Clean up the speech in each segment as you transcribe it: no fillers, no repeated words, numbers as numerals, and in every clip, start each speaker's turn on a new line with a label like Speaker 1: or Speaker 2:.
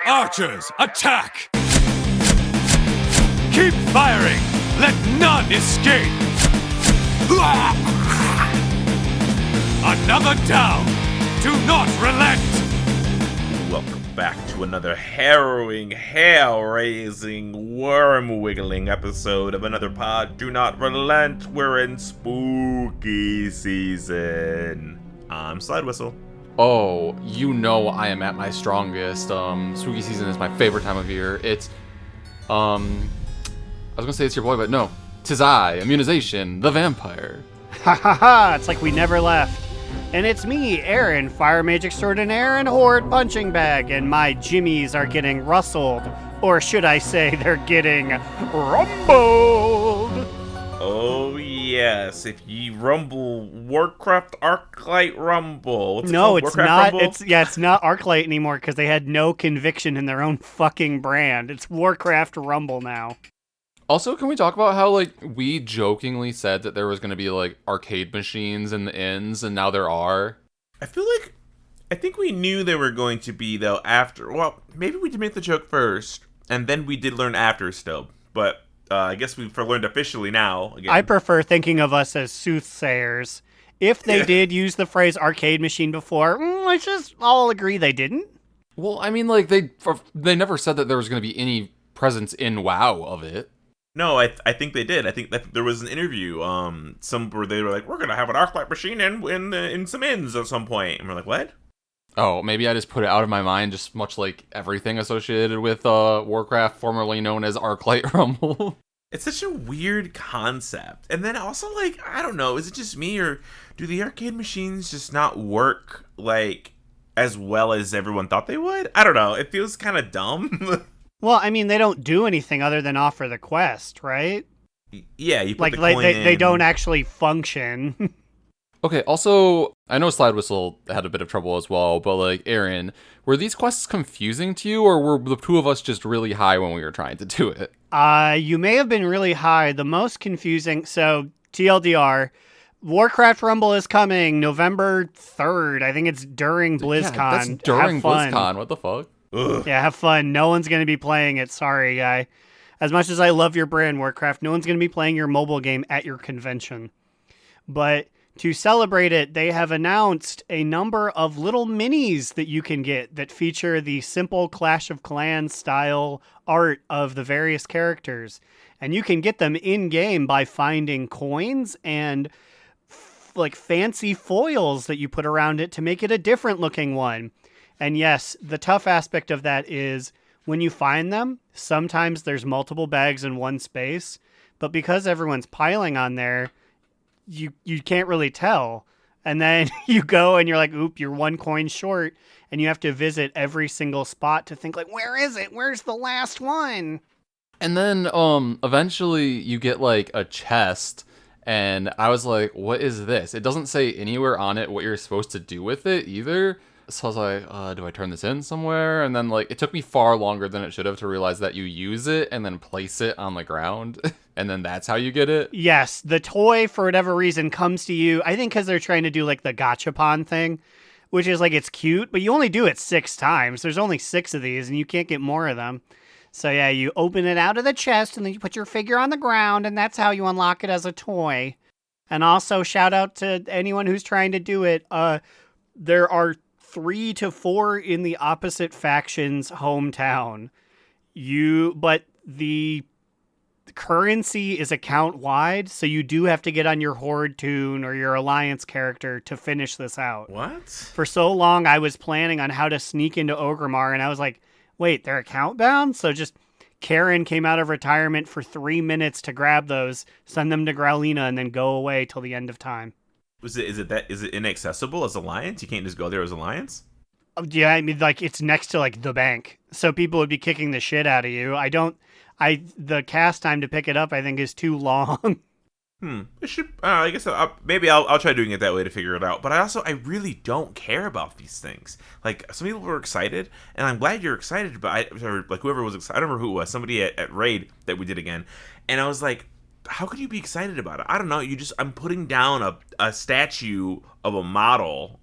Speaker 1: Archers, attack! Keep firing! Let none escape! Another down! Do not relent!
Speaker 2: Welcome back to another harrowing, hair-raising, worm-wiggling episode of another pod. Do not relent, we're in spooky season. I'm Slidewhistle.
Speaker 3: Oh, you know I am at my strongest. Spooky season is my favorite time of year. It's, I was gonna say it's your boy, but no. 'Tis I, Immunization, the vampire.
Speaker 4: Ha ha ha, it's like we never left. And it's me, Aaron, Fire Mage Extraordinaire and Horde Punching Bag, and my jimmies are getting rustled. Or should I say they're getting rumbled?
Speaker 2: Oh yes, if ye rumble, Warcraft Arclight Rumble. What's it
Speaker 4: No,
Speaker 2: called?
Speaker 4: it's
Speaker 2: Warcraft
Speaker 4: not.
Speaker 2: Rumble?
Speaker 4: It's not Arclight anymore because they had no conviction in their own fucking brand. It's Warcraft Rumble now.
Speaker 3: Also, can we talk about how, like, we jokingly said that there was gonna be, like, arcade machines in the inns, and now there are?
Speaker 2: I think we knew they were going to be, though, after. Well, maybe we did make the joke first, and then we did learn after still. But I guess we've learned officially now. Again.
Speaker 4: I prefer thinking of us as soothsayers. If they did use the phrase arcade machine before, let's just all agree they didn't.
Speaker 3: Well, I mean, like, they never said that there was gonna be any presence in WoW of it.
Speaker 2: No, I think they did. I think that there was an interview, where they were like, "We're gonna have an Arclight machine in some inns at some point," and we're like, "What?"
Speaker 3: Oh, maybe I just put it out of my mind, just much like everything associated with Warcraft, formerly known as Arclight Rumble.
Speaker 2: It's such a weird concept, and then also, like, I don't know, is it just me, or do the arcade machines just not work like as well as everyone thought they would? I don't know. It feels kind of dumb.
Speaker 4: Well, I mean, they don't do anything other than offer the quest, right?
Speaker 2: Yeah, you put
Speaker 4: Like,
Speaker 2: the coin in.
Speaker 4: they don't actually function.
Speaker 3: Okay, also, I know Slidewhistle had a bit of trouble as well, but, like, Aaron, were these quests confusing to you, or were the two of us just really high when we were trying to do it?
Speaker 4: You may have been really high. The most confusing, so TLDR, Warcraft Rumble is coming November 3rd. I think it's during BlizzCon.
Speaker 3: Yeah, that's during
Speaker 4: Have fun.
Speaker 3: BlizzCon, what the fuck?
Speaker 2: Ugh.
Speaker 4: Yeah, have fun. No one's going to be playing it. Sorry, guy. As much as I love your brand, Warcraft, no one's going to be playing your mobile game at your convention. But to celebrate it, they have announced a number of little minis that you can get that feature the simple Clash of Clans style art of the various characters. And you can get them in-game by finding coins and like fancy foils that you put around it to make it a different looking one. And yes, the tough aspect of that is when you find them, sometimes there's multiple bags in one space, but because everyone's piling on there, you can't really tell. And then you go and you're like, oop, you're one coin short, and you have to visit every single spot to think like, where is it? Where's the last one?
Speaker 3: And then, eventually you get, like, a chest, and I was like, what is this? It doesn't say anywhere on it what you're supposed to do with it either. So I was like, do I turn this in somewhere? And then, like, it took me far longer than it should have to realize that you use it and then place it on the ground. And then that's how you get it.
Speaker 4: Yes, the toy, for whatever reason, comes to you. I think because they're trying to do, like, the gachapon thing, which is, like, it's cute, but you only do it 6 times. There's only 6 of these, and you can't get more of them. So, yeah, you open it out of the chest, and then you put your figure on the ground, and that's how you unlock it as a toy. And also, shout out to anyone who's trying to do it. There are 3 to 4 in the opposite faction's hometown. But the currency is account wide, so you do have to get on your Horde tune or your Alliance character to finish this out.
Speaker 2: What?
Speaker 4: For so long, I was planning on how to sneak into Orgrimmar, and I was like, wait, they're account bound? So just Karen came out of retirement for 3 minutes to grab those, send them to Growlina, and then go away till the end of time.
Speaker 2: Is it inaccessible as Alliance? You can't just go there as Alliance?
Speaker 4: Yeah, I mean, like, it's next to, like, the bank. So people would be kicking the shit out of you. The cast time to pick it up, I think, is too long.
Speaker 2: It should, I guess maybe I'll try doing it that way to figure it out. But I really don't care about these things. Like, some people were excited, and I'm glad you're excited, but whoever was excited, I don't remember who it was, somebody at Raid that we did again. And I was like, how could you be excited about it? I don't know. I'm putting down a statue of a model,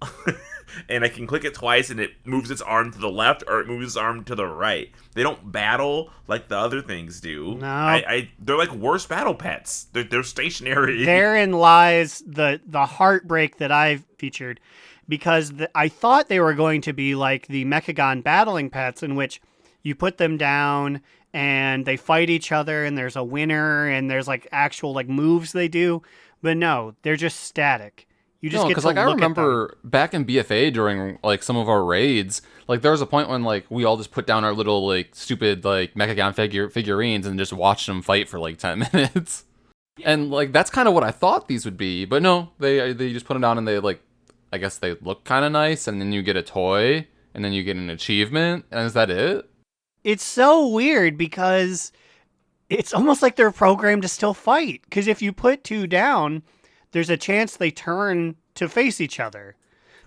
Speaker 2: and I can click it twice, and it moves its arm to the left or it moves its arm to the right. They don't battle like the other things do.
Speaker 4: No,
Speaker 2: they're like worse battle pets. They're stationary.
Speaker 4: Therein lies the heartbreak that I've featured, because I thought they were going to be like the Mechagon battling pets, in which you put them down and they fight each other, and there's a winner, and there's like actual like moves they do. But no, they're just static. You just get to
Speaker 3: like I
Speaker 4: look
Speaker 3: remember back in BFA during like some of our raids, like there was a point when like we all just put down our little like stupid like Mechagon figurines and just watched them fight for like 10 minutes. And like that's kind of what I thought these would be, but no, they just put them down and they like, I guess they look kind of nice, and then you get a toy, and then you get an achievement, and is that it?
Speaker 4: It's so weird because it's almost like they're programmed to still fight. Because if you put two down, there's a chance they turn to face each other.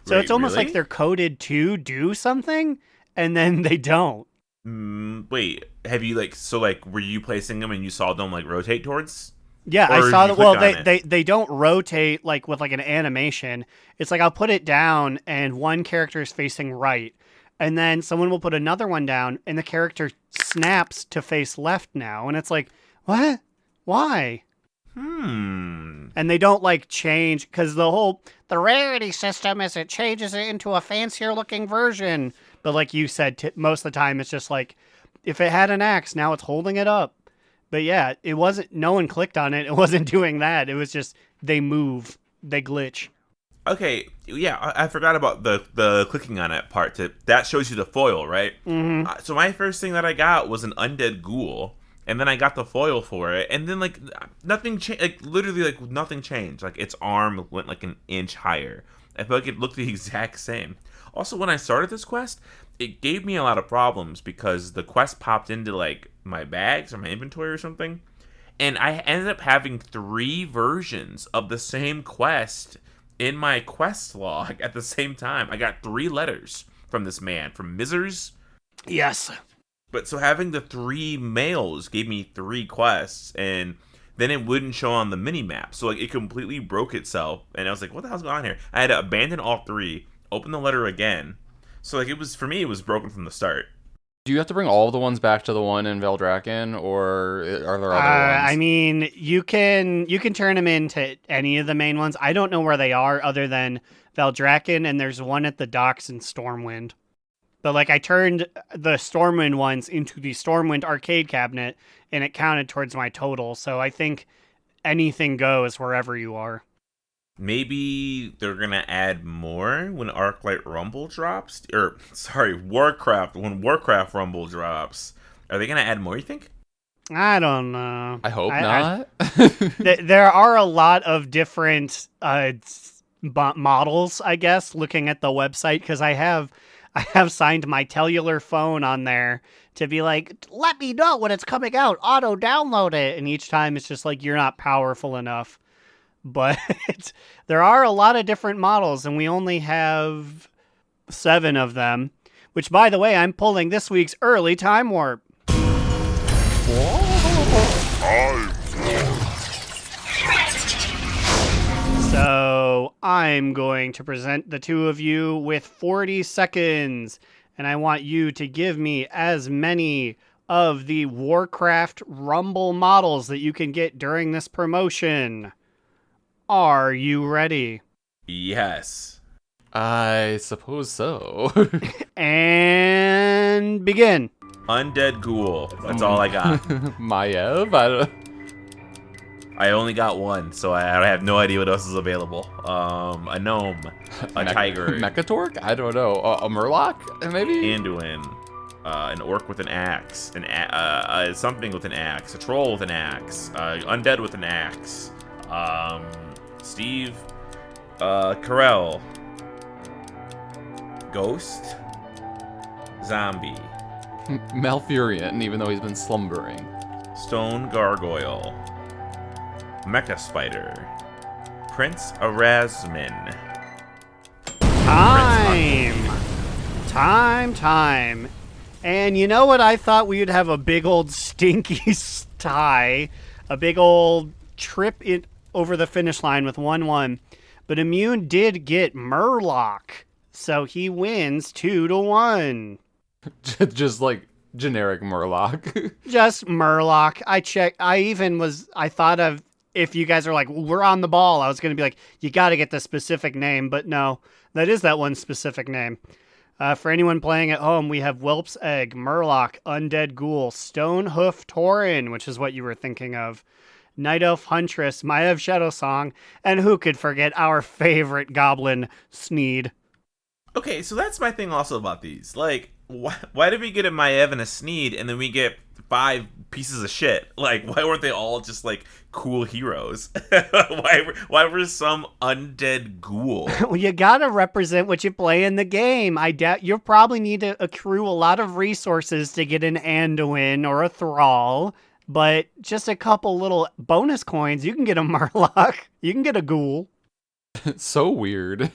Speaker 4: So
Speaker 2: Wait,
Speaker 4: it's almost
Speaker 2: really?
Speaker 4: like they're coded to do something, and then they don't.
Speaker 2: Wait, have you were you placing them and you saw them like rotate towards?
Speaker 4: Yeah,
Speaker 2: Or
Speaker 4: I saw
Speaker 2: you
Speaker 4: that. Well,
Speaker 2: clicked on
Speaker 4: they don't rotate like with like an animation. It's like I'll put it down and one character is facing right, and then someone will put another one down and the character snaps to face left now, and it's like, what? Why? And they don't like change, because the rarity system is it changes it into a fancier looking version. But like you said, most of the time it's just like, if it had an axe, now it's holding it up. But yeah, it wasn't, no one clicked on it. It wasn't doing that. It was just, they move, they glitch.
Speaker 2: Okay, yeah, I forgot about the clicking on it part. That shows you the foil, right?
Speaker 4: Mm-hmm.
Speaker 2: So my first thing that I got was an undead ghoul, and then I got the foil for it, and then like nothing changed. Like literally, like nothing changed. Like its arm went like an inch higher. I felt like it looked the exact same. Also, when I started this quest, it gave me a lot of problems because the quest popped into like my bags or my inventory or something, and I ended up having 3 versions of the same quest in my quest log at the same time. I got 3 letters from this man, from Mizers.
Speaker 4: Yes.
Speaker 2: But so having the 3 mails gave me 3 quests, and then it wouldn't show on the mini map. So like it completely broke itself, and I was like, what the hell's going on here? I had to abandon all 3, open the letter again. So like it was, for me, it was broken from the start.
Speaker 3: Do you have to bring all of the ones back to the one in Veldraken, or are there other ones?
Speaker 4: I mean, you can turn them into any of the main ones. I don't know where they are other than Veldraken, and there's one at the docks in Stormwind. But like I turned the Stormwind ones into the Stormwind arcade cabinet, and it counted towards my total. So I think anything goes wherever you are.
Speaker 2: Maybe they're gonna add more when Rumble drops, Warcraft. When Warcraft Rumble drops, are they gonna add more? You think?
Speaker 4: I don't know.
Speaker 3: I hope not.
Speaker 4: There are a lot of different models, I guess, looking at the website, because I have signed my cellular phone on there to be like, let me know when it's coming out, auto download it, and each time it's just like, you're not powerful enough. But there are a lot of different models, and we only have 7 of them, which, by the way, I'm pulling this week's early time warp. So I'm going to present the 2 of you with 40 seconds, and I want you to give me as many of the Warcraft Rumble models that you can get during this promotion. Are you ready?
Speaker 2: Yes.
Speaker 3: I suppose so.
Speaker 4: And begin.
Speaker 2: Undead ghoul. That's all I got.
Speaker 3: Maiev?
Speaker 2: I only got 1, so I have no idea what else is available. A gnome, a tiger,
Speaker 3: Mechatork? I don't know. A Murloc, maybe?
Speaker 2: Anduin, an orc with an axe, something with an axe, a troll with an axe, undead with an axe, Steve, Carell, Ghost, Zombie,
Speaker 3: Malfurion, even though he's been slumbering.
Speaker 2: Stone Gargoyle, Mecha Spider, Prince Erasmin.
Speaker 4: Time. And you know what? I thought we would have a big old stinky tie, a big old trip it over the finish line with 1-1. But Immune did get Murloc, so he wins 2-1.
Speaker 3: Just like generic Murloc.
Speaker 4: Just Murloc. I thought of, if you guys are like, we're on the ball, I was going to be like, you got to get the specific name, but no, that is that one specific name. For anyone playing at home, we have Whelp's Egg, Murloc, Undead Ghoul, Stonehoof Tauren, which is what you were thinking of, Night Elf Huntress, Maiev Shadowsong, and who could forget our favorite goblin, Sneed.
Speaker 2: Okay, so that's my thing also about these. Like, why did we get a Maiev and a Sneed, and then we get 5 pieces of shit? Like, why weren't they all just, like, cool heroes? why were some undead ghoul?
Speaker 4: Well, you gotta represent what you play in the game. I doubt you'll probably need to accrue a lot of resources to get an Anduin or a Thrall, but just a couple little bonus coins, you can get a Murloc. You can get a ghoul.
Speaker 3: So weird.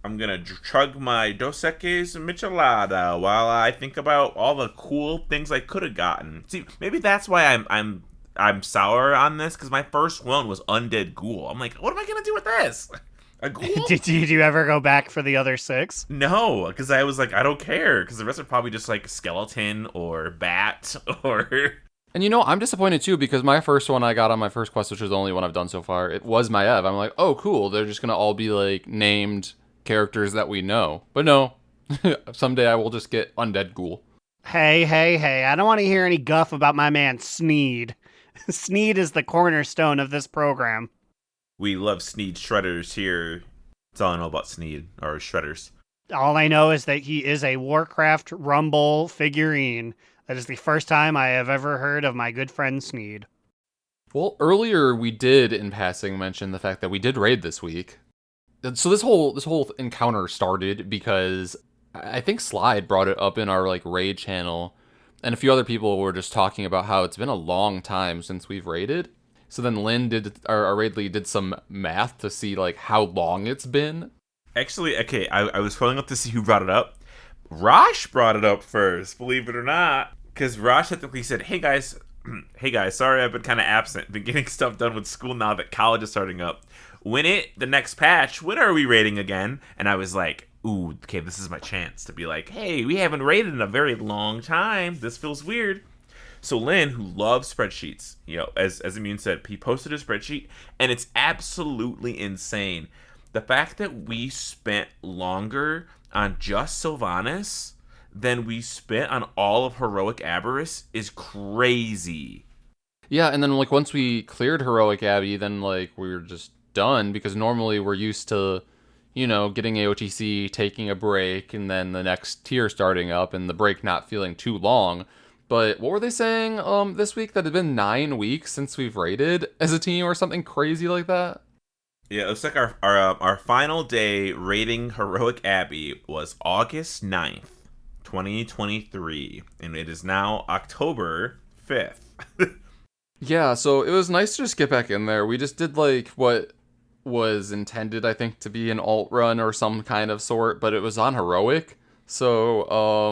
Speaker 2: I'm gonna chug my Dos Equis Michelada while I think about all the cool things I could have gotten. See, maybe that's why I'm sour on this, because my first one was Undead Ghoul. I'm like, what am I gonna do with this? A ghoul?
Speaker 4: Did you ever go back for the other 6?
Speaker 2: No, because I was like, I don't care, because the rest are probably just like skeleton or bat or.
Speaker 3: And I'm disappointed too, because my first one I got on my first quest, which was the only one I've done so far, it was Maiev. I'm like, oh cool, they're just gonna all be like named characters that we know. But no, someday I will just get Undead Ghoul.
Speaker 4: Hey, I don't want to hear any guff about my man Sneed. Sneed is the cornerstone of this program.
Speaker 2: We love Sneed Shredders here. That's all I know about Sneed, or Shredders.
Speaker 4: All I know is that he is a Warcraft Rumble figurine. That is the first time I have ever heard of my good friend Sneed.
Speaker 3: Well, earlier we did, in passing, mention the fact that we did raid this week. So this whole encounter started because I think Slide brought it up in our raid channel, and a few other people were just talking about how it's been a long time since we've raided. So then Lynn our raid lead did some math to see how long it's been. Actually,
Speaker 2: okay, I was following up to see who brought it up. Rosh brought it up first, believe it or not, because Rosh technically said, hey guys, sorry I've been kind of absent, been getting stuff done with school now that college is starting up. The next patch, when are we raiding again? And I was like, ooh, okay, this is my chance to be like, hey, we haven't raided in a very long time. This feels weird. So Lynn, who loves spreadsheets, as Immune said, he posted a spreadsheet, and it's absolutely insane. The fact that we spent longer on just Sylvanas than we spent on all of Heroic Aberrus is crazy.
Speaker 3: Yeah, and then once we cleared Heroic Abbey, then we were just done, because normally we're used to getting AOTC, taking a break, and then the next tier starting up, and the break not feeling too long. But what were they saying this week? That it had been 9 weeks since we've raided as a team or something crazy like that?
Speaker 2: Yeah, it looks like our final day raiding Heroic Abbey was August 9th, 2023, and it is now October 5th.
Speaker 3: Yeah, so it was nice to just get back in there. We just did what was intended, I think, to be an alt run or some kind of sort, but it was on Heroic. So,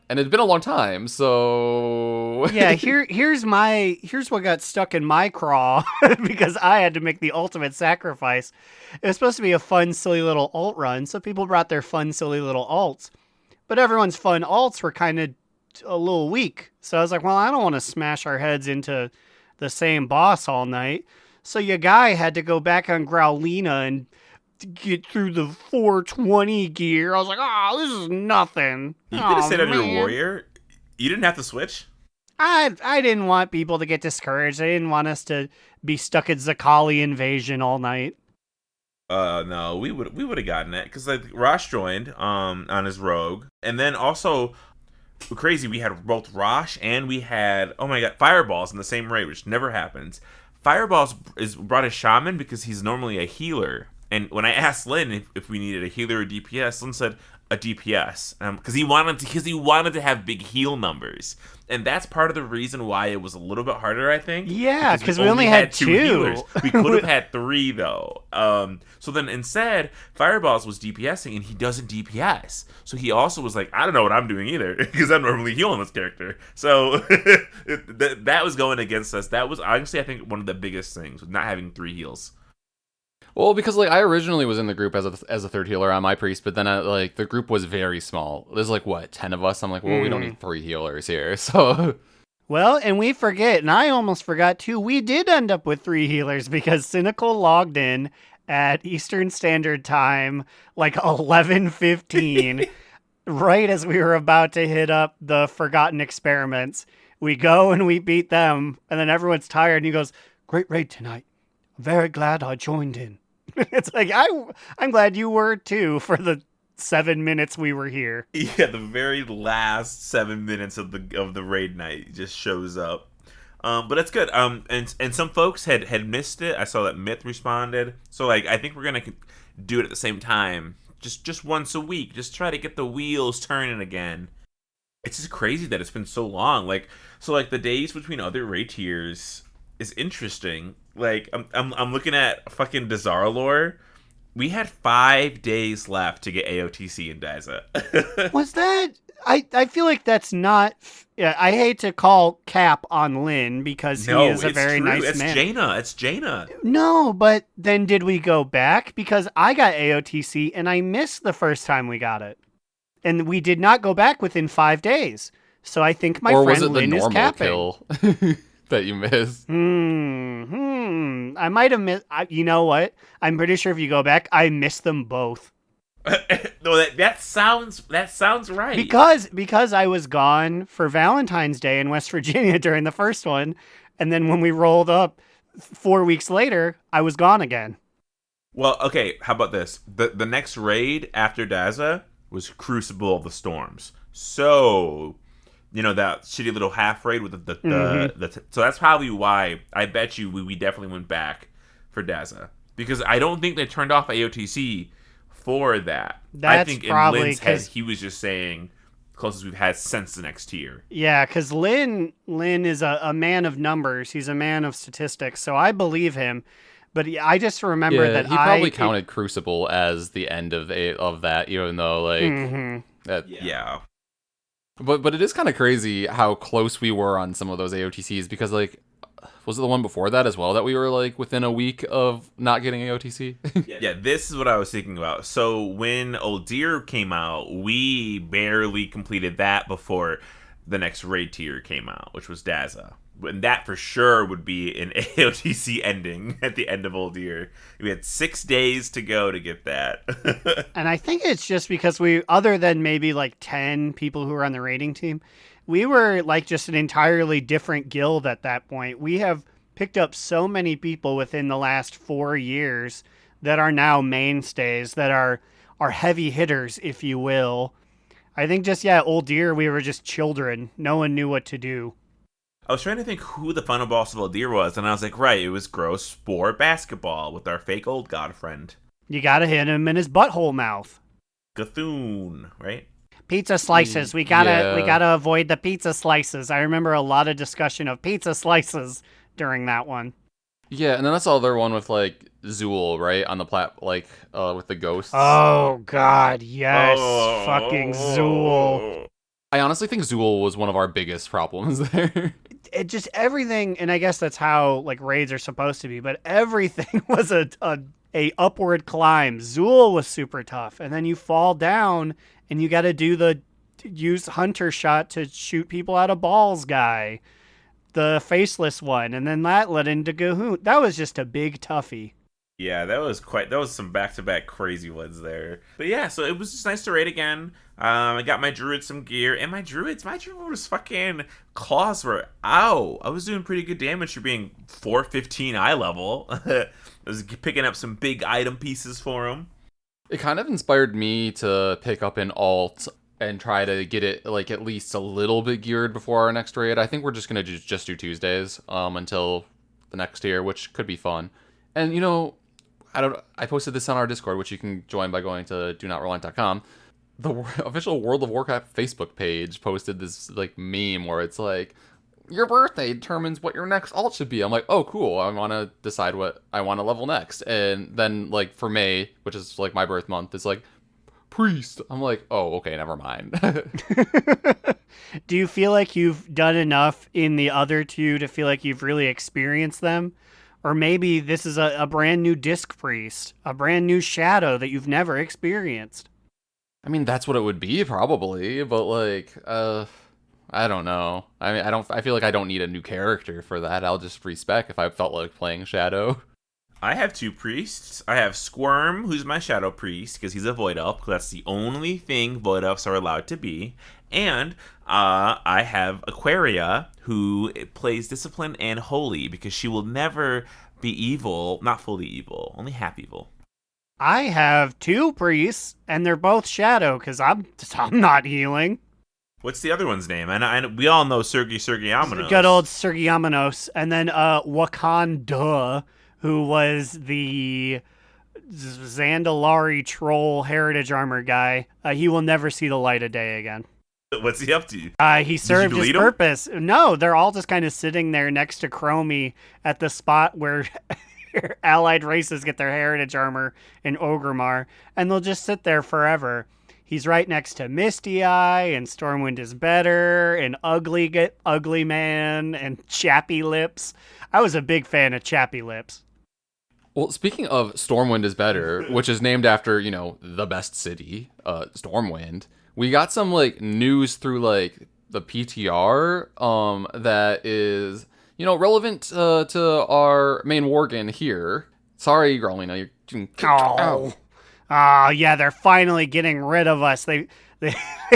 Speaker 3: and it'd been a long time, so
Speaker 4: yeah, here's what got stuck in my craw because I had to make the ultimate sacrifice. It was supposed to be a fun, silly little alt run, so people brought their fun, silly little alts, but everyone's fun alts were kind of a little weak. So I was like, well, I don't want to smash our heads into the same boss all night. So your guy had to go back on Growlina and get through the 420 gear. I was like, oh, this is nothing.
Speaker 2: You could have stayed on your warrior. You didn't have to switch.
Speaker 4: I didn't want people to get discouraged. I didn't want us to be stuck at Zakali Invasion all night.
Speaker 2: No, we would have gotten it because Rosh joined on his rogue, and then also crazy, we had both Rosh and we had Fireballs in the same raid, which never happens. Fireballs is brought as shaman because he's normally a healer. And when I asked Lynn if we needed a healer or DPS, Lynn said, a DPS because he wanted to have big heal numbers, and that's part of the reason why it was a little bit harder, I think.
Speaker 4: Yeah, because we only had two
Speaker 2: healers. We could have had 3 though. So then instead, Fireballs was DPSing, and he doesn't DPS. So he also was like, I don't know what I'm doing either because I'm normally healing this character. So that was going against us. That was honestly, I think, one of the biggest things with not having 3 heals.
Speaker 3: Well, because like I originally was in the group as a third healer on my priest, but then like the group was very small. There's like 10 of us. I'm like, well, we don't need 3 healers here. So
Speaker 4: well, and we forget, and I almost forgot too. We did end up with 3 healers because Cynical logged in at Eastern Standard Time, like 11:15, right as we were about to hit up the Forgotten Experiments. We go and we beat them, and then everyone's tired, and he goes, "Great raid tonight. Very glad I joined in." It's like, I'm glad you were too for the 7 minutes we were here.
Speaker 2: Yeah, the very last 7 minutes of the raid night just shows up. But that's good. And some folks had missed it. I saw that Myth responded. So like, I think we're gonna do it at the same time, just once a week. Just try to get the wheels turning again. It's just crazy that it's been so long. Like, so like the days between other raid tiers is interesting. Like, I'm looking at fucking Dazara lore. We had 5 days left to get AOTC in Daza.
Speaker 4: Was that? I feel like that's not. Yeah, I hate to call cap on Lynn because he is a very nice man.
Speaker 2: It's Jaina.
Speaker 4: No, but then did we go back? Because I got AOTC and I missed the first time we got it. And we did not go back within 5 days. So I think my friend Lynn is capping.
Speaker 3: Or was it the normal kill that you missed?
Speaker 4: I might have missed. You know what? I'm pretty sure if you go back, I missed them both.
Speaker 2: No, that sounds right.
Speaker 4: Because I was gone for Valentine's Day in West Virginia during the first one, and then when we rolled up 4 weeks later, I was gone again.
Speaker 2: Well, okay, how about this? The next raid after Daza was Crucible of the Storms. So, you know, that shitty little half raid with so that's probably why I bet you we definitely went back for Daza. Because I don't think they turned off AOTC for that.
Speaker 4: That's
Speaker 2: I think
Speaker 4: probably
Speaker 2: in Lynn's head, he was just saying closest we've had since the next tier.
Speaker 4: Yeah, because Lynn is a man of numbers. He's a man of statistics, so I believe him. But I just remember that
Speaker 3: he probably counted Crucible as the end of that, even though like
Speaker 2: yeah.
Speaker 3: But it is kind of crazy how close we were on some of those AOTCs because like, was it the one before that as well that we were like within a week of not getting AOTC?
Speaker 2: Yeah, this is what I was thinking about. So when Uldir came out, we barely completed that before the next raid tier came out, which was Daza. And that for sure would be an AOTC ending at the end of Uldir. We had 6 days to go to get that.
Speaker 4: And I think it's just because we, other than maybe like 10 people who were on the raiding team, we were like just an entirely different guild at that point. We have picked up so many people within the last 4 years that are now mainstays, that are heavy hitters, if you will. I think just, Uldir, we were just children. No one knew what to do.
Speaker 2: I was trying to think who the final boss of Uldir was, and I was like, right, it was Gross Spore Basketball with our fake old god friend.
Speaker 4: You gotta hit him in his butthole mouth.
Speaker 2: Cthulhu, right?
Speaker 4: Pizza slices. We gotta avoid the pizza slices. I remember a lot of discussion of pizza slices during that one.
Speaker 3: Yeah, and then that's the other one with like Zool, right? On the with the ghosts.
Speaker 4: Oh god, yes. Fucking Zool.
Speaker 3: I honestly think Zool was one of our biggest problems there.
Speaker 4: It just everything, and I guess that's how like raids are supposed to be, but everything was a upward climb. Zool was super tough, and then you fall down and you got to use hunter shot to shoot people out of balls guy, the faceless one, and then that led into Gahoon. That was just a big toughie.
Speaker 2: Yeah, that was some back-to-back crazy ones there. But yeah, so it was just nice to raid again. I got my druid some gear, and my druid was fucking claws were ow. I was doing pretty good damage for being 415 eye level. I was picking up some big item pieces for him.
Speaker 3: It kind of inspired me to pick up an alt and try to get it like at least a little bit geared before our next raid. I think we're just gonna just do Tuesdays until the next year, which could be fun. And you know, I posted this on our Discord, which you can join by going to donotrelepod.com. official World of Warcraft Facebook page posted this like meme where it's like, your birthday determines what your next alt should be. I'm like, oh, cool. I want to decide what I want to level next. And then, like, for May, which is, like, my birth month, it's like, priest. I'm like, oh, okay, never mind.
Speaker 4: Do you feel like you've done enough in the other two to feel like you've really experienced them? Or maybe this is a brand new disc priest, a brand new shadow that you've never experienced.
Speaker 3: I mean, that's what it would be, probably. But, like, I don't know. I mean, I feel like I don't need a new character for that. I'll just respec if I felt like playing Shadow.
Speaker 2: I have 2 priests. I have Squirm, who's my Shadow Priest, because he's a Void Elf, because that's the only thing Void Elves are allowed to be. And I have Aquaria, who plays Discipline and Holy, because she will never be evil, not fully evil, only half evil.
Speaker 4: I have 2 priests, and they're both Shadow, because I'm not healing.
Speaker 2: What's the other one's name? And we all know Sergei Sergeyamanos.
Speaker 4: Good old Sergeyamanos. And then Wakanda, who was the Zandalari troll heritage armor guy. He will never see the light of day again.
Speaker 2: What's he up to?
Speaker 4: He served his purpose. No, they're all just kind of sitting there next to Chromie at the spot where allied races get their heritage armor in Orgrimmar, and they'll just sit there forever. He's right next to Misty Eye, and Stormwind is better, and Ugly Man, and Chappy Lips. I was a big fan of Chappy Lips.
Speaker 3: Well, speaking of Stormwind is better, which is named after, the best city, Stormwind, we got some, like, news through, like, the PTR, that is, relevant to our main Worgen here. Sorry, Growlina, you're getting kicked out.
Speaker 4: Yeah, they're finally getting rid of us. They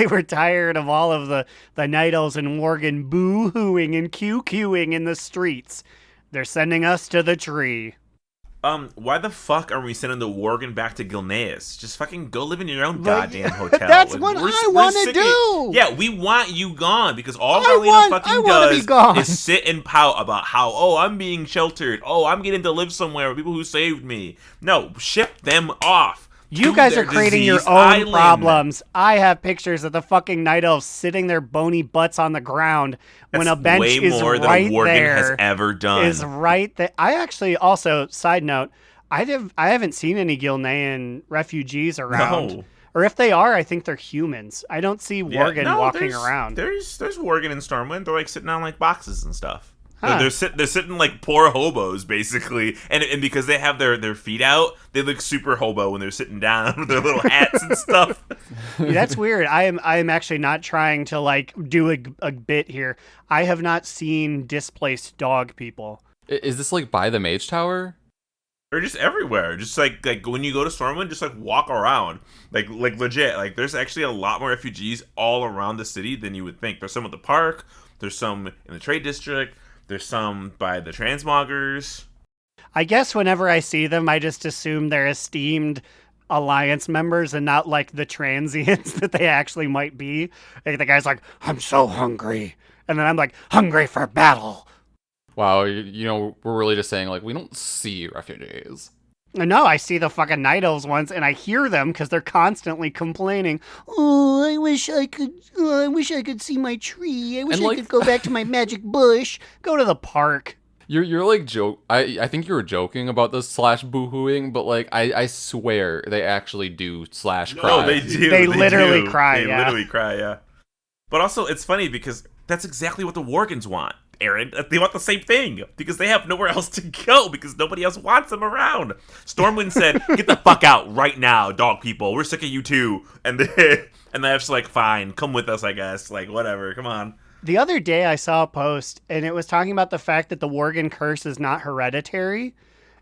Speaker 4: were tired of all of the Night Elves and Worgen boo-hooing and QQing in the streets. They're sending us to the tree.
Speaker 2: Why the fuck are we sending the Worgen back to Gilneas? Just fucking go live in your own goddamn hotel.
Speaker 4: That's what I want to do.
Speaker 2: Yeah, we want you gone because all Garlina fucking does is sit and pout about how, I'm being sheltered. I'm getting to live somewhere with people who saved me. No, ship them off.
Speaker 4: You guys are creating your own problems. I have pictures of the fucking Night Elves sitting their bony butts on the ground when a bench is right there.
Speaker 2: Has ever done.
Speaker 4: Is right there. I actually also, side note, I haven't seen any Gilnean refugees around. No. Or if they are, I think they're humans. I don't see Worgen walking around.
Speaker 2: There's Worgen in Stormwind. They're like sitting on like boxes and stuff. Huh. They're sitting like poor hobos, basically, and because they have their feet out, they look super hobo when they're sitting down with their little hats and stuff.
Speaker 4: Yeah, that's weird. I am actually not trying to like do a bit here. I have not seen displaced dog people.
Speaker 3: Is this like by the Mage Tower?
Speaker 2: Or just everywhere. Just like when you go to Stormwind, just like walk around, like legit. Like there's actually a lot more refugees all around the city than you would think. There's some at the park. There's some in the trade district. There's some by the transmoggers.
Speaker 4: I guess whenever I see them, I just assume they're esteemed Alliance members and not like the transients that they actually might be. Like the guy's like, I'm so hungry. And then I'm like, hungry for battle.
Speaker 3: Wow, we're really just saying, like, we don't see refugees.
Speaker 4: No, I see the fucking Night Elves ones, and I hear them because they're constantly complaining. Oh, I wish I could see my tree. I wish I could go back to my magic bush. Go to the park.
Speaker 3: You're like joke. I think you were joking about the slash boohooing, but like I swear they actually do slash cry.
Speaker 2: No, they do.
Speaker 4: They literally cry.
Speaker 2: They literally cry. Yeah. But also, it's funny because that's exactly what the Worgens want. Aaron, they want the same thing because they have nowhere else to go because nobody else wants them around. Stormwind said, "Get the fuck out right now, dog people. We're sick of you too." And they're just like, "Fine, come with us, I guess. Like, whatever. Come on."
Speaker 4: The other day, I saw a post, and it was talking about the fact that the Worgen curse is not hereditary.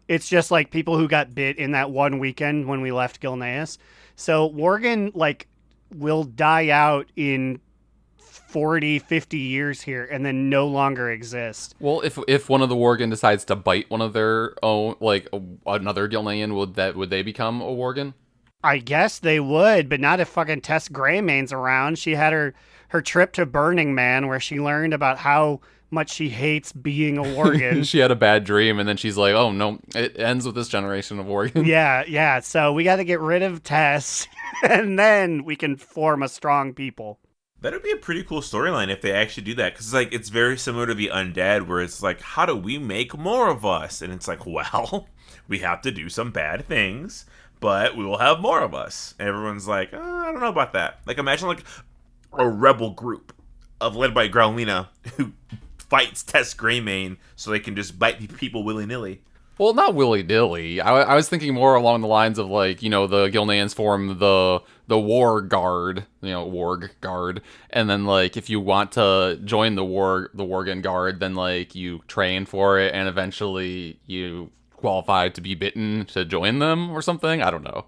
Speaker 4: It's just like people who got bit in that one weekend when we left Gilneas. So Worgen like will die out in 40, 50 years here and then no longer exist.
Speaker 3: Well, if one of the Worgen decides to bite one of their own, like another Gilnean, would they become a Worgen?
Speaker 4: I guess they would, but not if fucking Tess Greymane's around. She had her trip to Burning Man where she learned about how much she hates being a Worgen.
Speaker 3: She had a bad dream, and then she's like, "Oh no, it ends with this generation of Worgen."
Speaker 4: Yeah. So we got to get rid of Tess, and then we can form a strong people.
Speaker 2: That would be a pretty cool storyline if they actually do that, because like it's very similar to the Undead, where it's like, how do we make more of us? And it's like, well, we have to do some bad things, but we will have more of us. And everyone's like, I don't know about that. Like, imagine like a rebel group led by Growlina who fights Tess Greymane so they can just bite people willy-nilly.
Speaker 3: Well, not willy-nilly. I was thinking more along the lines of, like, you know, the Gilneans form the War Guard, you know, Warg Guard, and then, like, if you want to join the Worgen Guard, then, like, you train for it, and eventually you qualify to be bitten to join them or something. I don't know.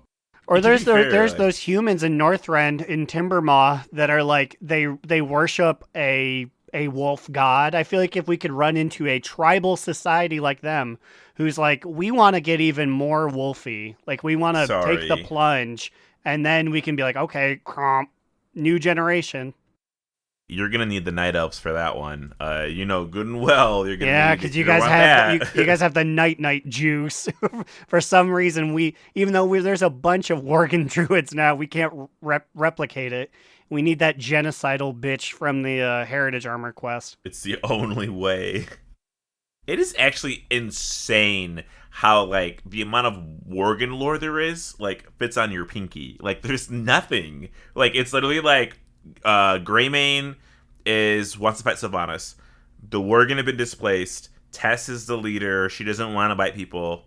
Speaker 4: Or there's those humans in Northrend in Timbermaw that are like they worship a wolf god. I feel like if we could run into a tribal society like them, who's like, we want to get even more wolfy, like we want to take the plunge, and then we can be like, okay, new generation. You're
Speaker 2: gonna need the Night Elves for that one. You know good and well. You're gonna
Speaker 4: because you guys have the night juice. For some reason, even though there's a bunch of Worgen druids now, we can't replicate it. We need that genocidal bitch from the Heritage Armor quest.
Speaker 2: It's the only way. It is actually insane how, like, the amount of Worgen lore there is, like, fits on your pinky. Like, there's nothing. Like, it's literally, like, Greymane wants to fight Sylvanas. The Worgen have been displaced. Tess is the leader. She doesn't want to bite people.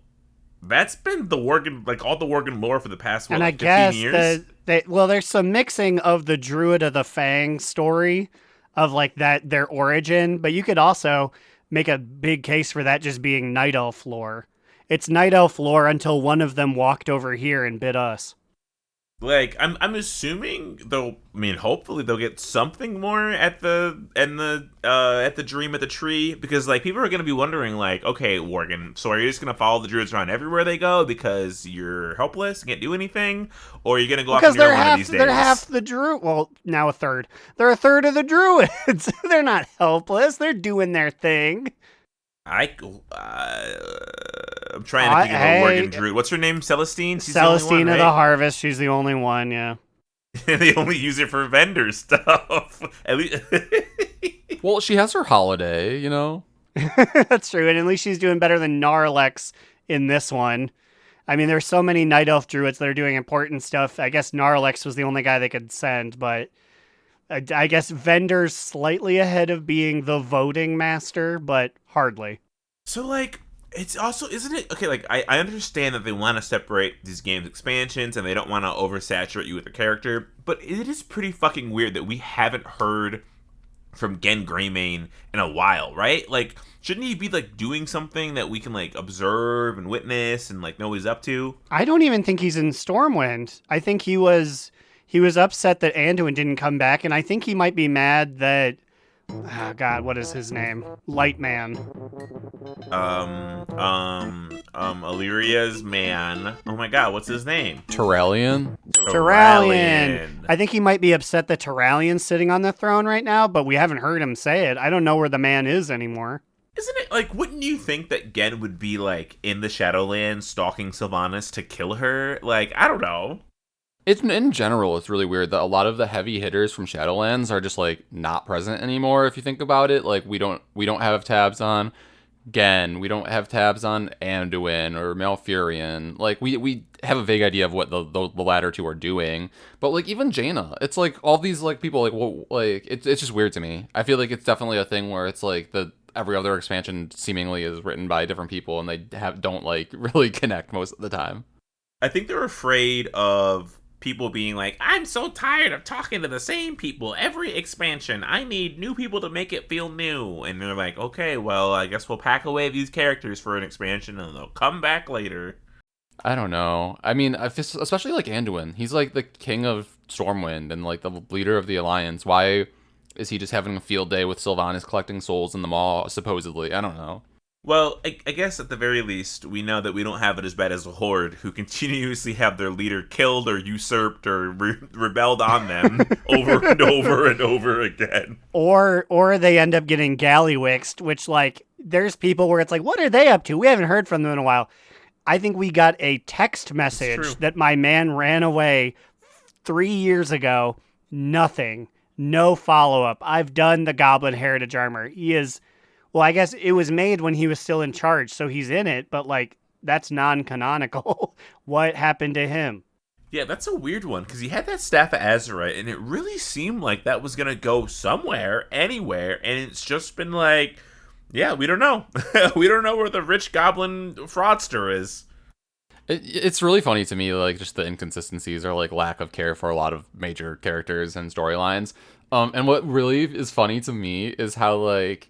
Speaker 2: That's been the Worgen, like, all the Worgen lore for the past,
Speaker 4: and I
Speaker 2: 15
Speaker 4: guess
Speaker 2: years?
Speaker 4: There's some mixing of the Druid of the Fang story of, like, that, their origin, but you could also make a big case for that just being Night Elf lore. It's Night Elf lore until one of them walked over here and bit us.
Speaker 2: Like, I'm assuming hopefully they'll get something more at the dream at the tree, because like people are gonna be wondering, like, okay, Worgen, so are you just gonna follow the druids around everywhere they go because you're helpless, can't do anything, or are you gonna go off on your own one of these days?
Speaker 4: They're half the druid. Well, now a third. They're a third of the druids. They're not helpless. They're doing their thing.
Speaker 2: I'm trying to think of a Worgen druid. What's her name? Celestine? She's
Speaker 4: Celestine
Speaker 2: the only one, right?
Speaker 4: of the Harvest. She's the only one, yeah.
Speaker 2: They only use it for vendor stuff. At least.
Speaker 3: Well, she has her holiday, you know?
Speaker 4: That's true, and at least she's doing better than Gnarlex in this one. I mean, there's so many Night Elf druids that are doing important stuff. I guess Gnarlex was the only guy they could send, but I guess Vendor's slightly ahead of being the voting master, but hardly.
Speaker 2: So, like, it's also, isn't it, okay, like, I understand that they want to separate these games expansions and they don't want to oversaturate you with a character, but it is pretty fucking weird that we haven't heard from Gen Greymane in a while, right? Like, shouldn't he be, like, doing something that we can, like, observe and witness and, like, know what he's up to?
Speaker 4: I don't even think he's in Stormwind. I think he was upset that Anduin didn't come back, and I think he might be mad that, oh God, what is his name? Lightman.
Speaker 2: Illyria's man. Oh my God, what's his name?
Speaker 3: Turalyon?
Speaker 4: I think he might be upset that Turalion's sitting on the throne right now, but we haven't heard him say it. I don't know where the man is anymore.
Speaker 2: Isn't it, like, wouldn't you think that Gen would be, like, in the Shadowlands stalking Sylvanas to kill her? Like, I don't know.
Speaker 3: In general, it's really weird that a lot of the heavy hitters from Shadowlands are just, like, not present anymore, if you think about it. Like, we don't have tabs on Gen, we don't have tabs on Anduin or Malfurion. Like, we have a vague idea of what the latter two are doing. But, like, even Jaina, it's, like, all these, like, people, like, well, like, it's just weird to me. I feel like it's definitely a thing where it's, like, every other expansion seemingly is written by different people, and they don't, like, really connect most of the time.
Speaker 2: I think they're afraid of people being like, I'm so tired of talking to the same people every expansion. I need new people to make it feel new. And they're like, okay, well, I guess we'll pack away these characters for an expansion and they'll come back later.
Speaker 3: I don't know. I mean, especially like Anduin. He's like the king of Stormwind and like the leader of the Alliance. Why is he just having a field day with Sylvanas collecting souls in the mall, supposedly? I don't know.
Speaker 2: Well, I guess at the very least, we know that we don't have it as bad as a horde who continuously have their leader killed or usurped or rebelled on them over and over and over again.
Speaker 4: Or they end up getting gallywixed, which, like, there's people where it's like, what are they up to? We haven't heard from them in a while. I think we got a text message that my man ran away 3 years ago. Nothing. No follow-up. I've done the Goblin Heritage Armor. He is... Well, I guess it was made when he was still in charge, so he's in it, but, like, that's non-canonical. What happened to him?
Speaker 2: Yeah, that's a weird one, because he had that Staff of Azeroth, and it really seemed like that was going to go somewhere, anywhere, and it's just been like, yeah, we don't know. We don't know where the rich goblin fraudster is.
Speaker 3: It's really funny to me, like, just the inconsistencies or, like, lack of care for a lot of major characters and storylines. And what really is funny to me is how, like,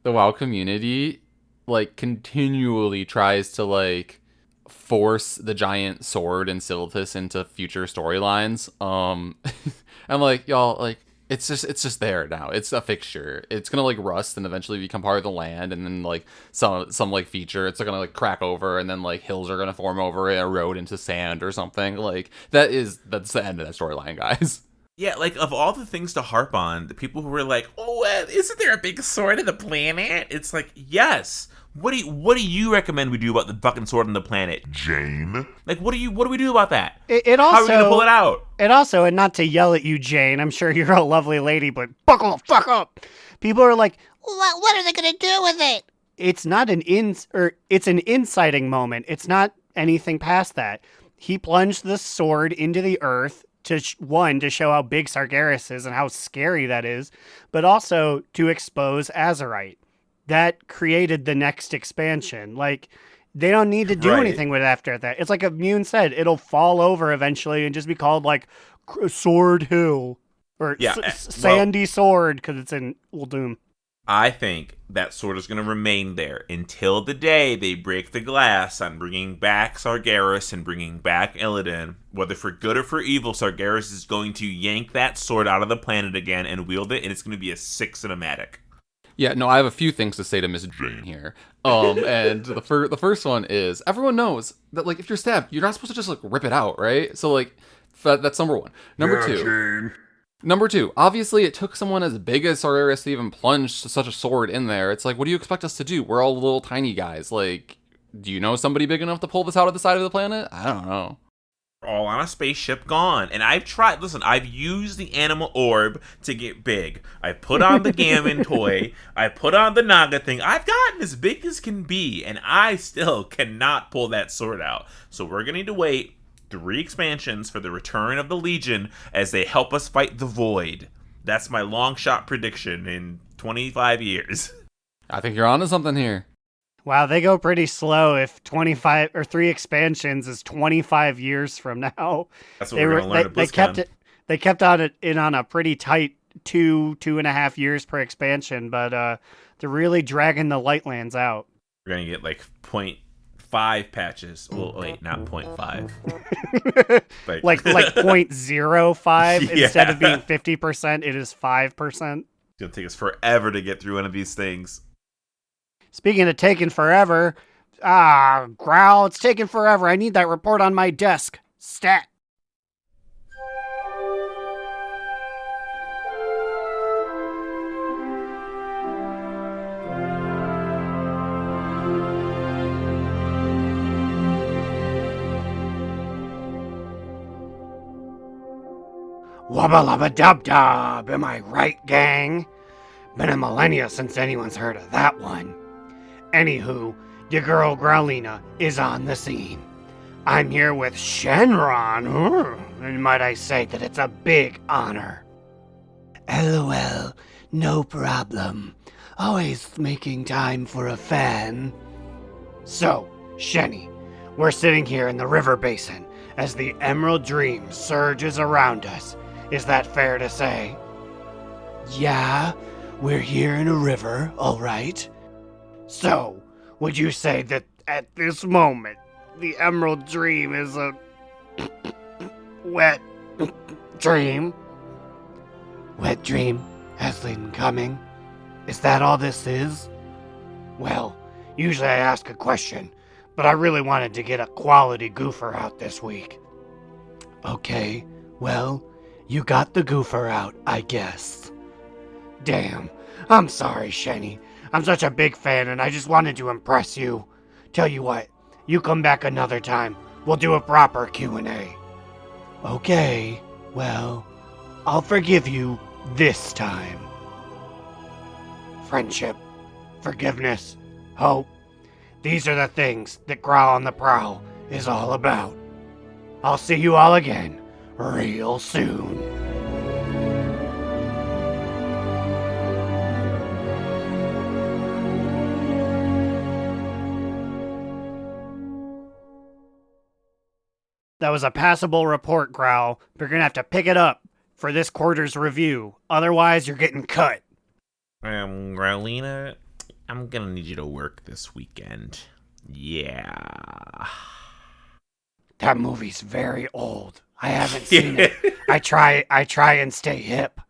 Speaker 3: the WoW community, like, continually tries to, like, force the giant sword and Silithus into future storylines. I'm like, y'all, like, it's just there now. It's a fixture. It's gonna, like, rust and eventually become part of the land, and then, like, some like feature, it's gonna, like, crack over, and then, like, hills are gonna form over it, erode into sand or something. Like, that's the end of that storyline, guys.
Speaker 2: Yeah, like, of all the things to harp on, the people who were like, oh, isn't there a big sword in the planet? It's like, yes. What do you recommend we do about the fucking sword on the planet, Jane? Like, what do we do about that?
Speaker 4: It also,
Speaker 2: how are we gonna pull it out?
Speaker 4: It also, and not to yell at you, Jane, I'm sure you're a lovely lady, but buckle the fuck up. People are like, what are they gonna do with it? It's not it's an inciting moment. It's not anything past that. He plunged the sword into the earth to show how big Sargeras is and how scary that is, but also to expose Azeroth. That created the next expansion. Like, they don't need to do anything with it after that. It's like Immune said, it'll fall over eventually and just be called, like, Sword Hill or Sandy Sword, because it's in Uldum.
Speaker 2: I think that sword is going to remain there until the day they break the glass on bringing back Sargeras and bringing back Illidan. Whether for good or for evil, Sargeras is going to yank that sword out of the planet again and wield it, and it's going to be a 6 cinematic.
Speaker 3: Yeah, no, I have a few things to say to Miss Jane here. And the first one is, everyone knows that, like, if you're stabbed, you're not supposed to just, like, rip it out, right? So, like, that's number one. Number two, obviously it took someone as big as Sargeras to even plunge such a sword in there. It's like, what do you expect us to do? We're all little tiny guys. Like, do you know somebody big enough to pull this out of the side of the planet? I don't know.
Speaker 2: All on a spaceship gone. And I've used the animal orb to get big. I put on the Gammon toy. I put on the Naga thing. I've gotten as big as can be, and I still cannot pull that sword out. So we're going to need to wait 3 expansions for the return of the Legion as they help us fight the Void. That's my long shot prediction in 25 years.
Speaker 3: I think you're onto something here.
Speaker 4: Wow, they go pretty slow if 25 or 3 expansions is 25 years from now.
Speaker 2: That's what we're going to learn at BlizzCon.
Speaker 4: They kept on a pretty tight 2.5 years per expansion, but they're really dragging the Lightlands out.
Speaker 2: We're going to get like 0.5 patches. Well, wait, not 0.5.
Speaker 4: like 0.05 instead of being 50%, it is 5%.
Speaker 2: It's going to take us forever to get through one of these things.
Speaker 4: Speaking of taking forever, Growl, it's taking forever. I need that report on my desk. Stat. Wubba lubba dub dub, am I right, gang? Been a millennia since anyone's heard of that one. Anywho, your girl Growlina is on the scene. I'm here with Shenron, and might I say that it's a big honor. LOL, no problem. Always making time for a fan. So, Shenny, we're sitting here in the river basin as the Emerald Dream surges around us. Is that fair to say? Yeah, we're here in a river, all right. So, would you say that at this moment, the Emerald Dream is a wet dream? Wet dream has been coming? Is that all this is? Well,
Speaker 5: Usually I ask a question, but I really wanted to get a quality goofer out this week. Okay, well, you got the goofer out, I guess. Damn, I'm sorry, Shenny. I'm such a big fan and I just wanted to impress you. Tell you what, you come back another time. We'll do a proper Q&A. Okay, well, I'll forgive you this time. Friendship, forgiveness, hope. These are the things that Growl on the Prowl is all about. I'll see you all again real soon.
Speaker 4: That was a passable report, Growl. But you're going to have to pick it up for this quarter's review. Otherwise, you're getting cut.
Speaker 2: Growlina, I'm gonna need you to work this weekend. Yeah.
Speaker 5: That movie's very old. I haven't seen it. I try and stay hip.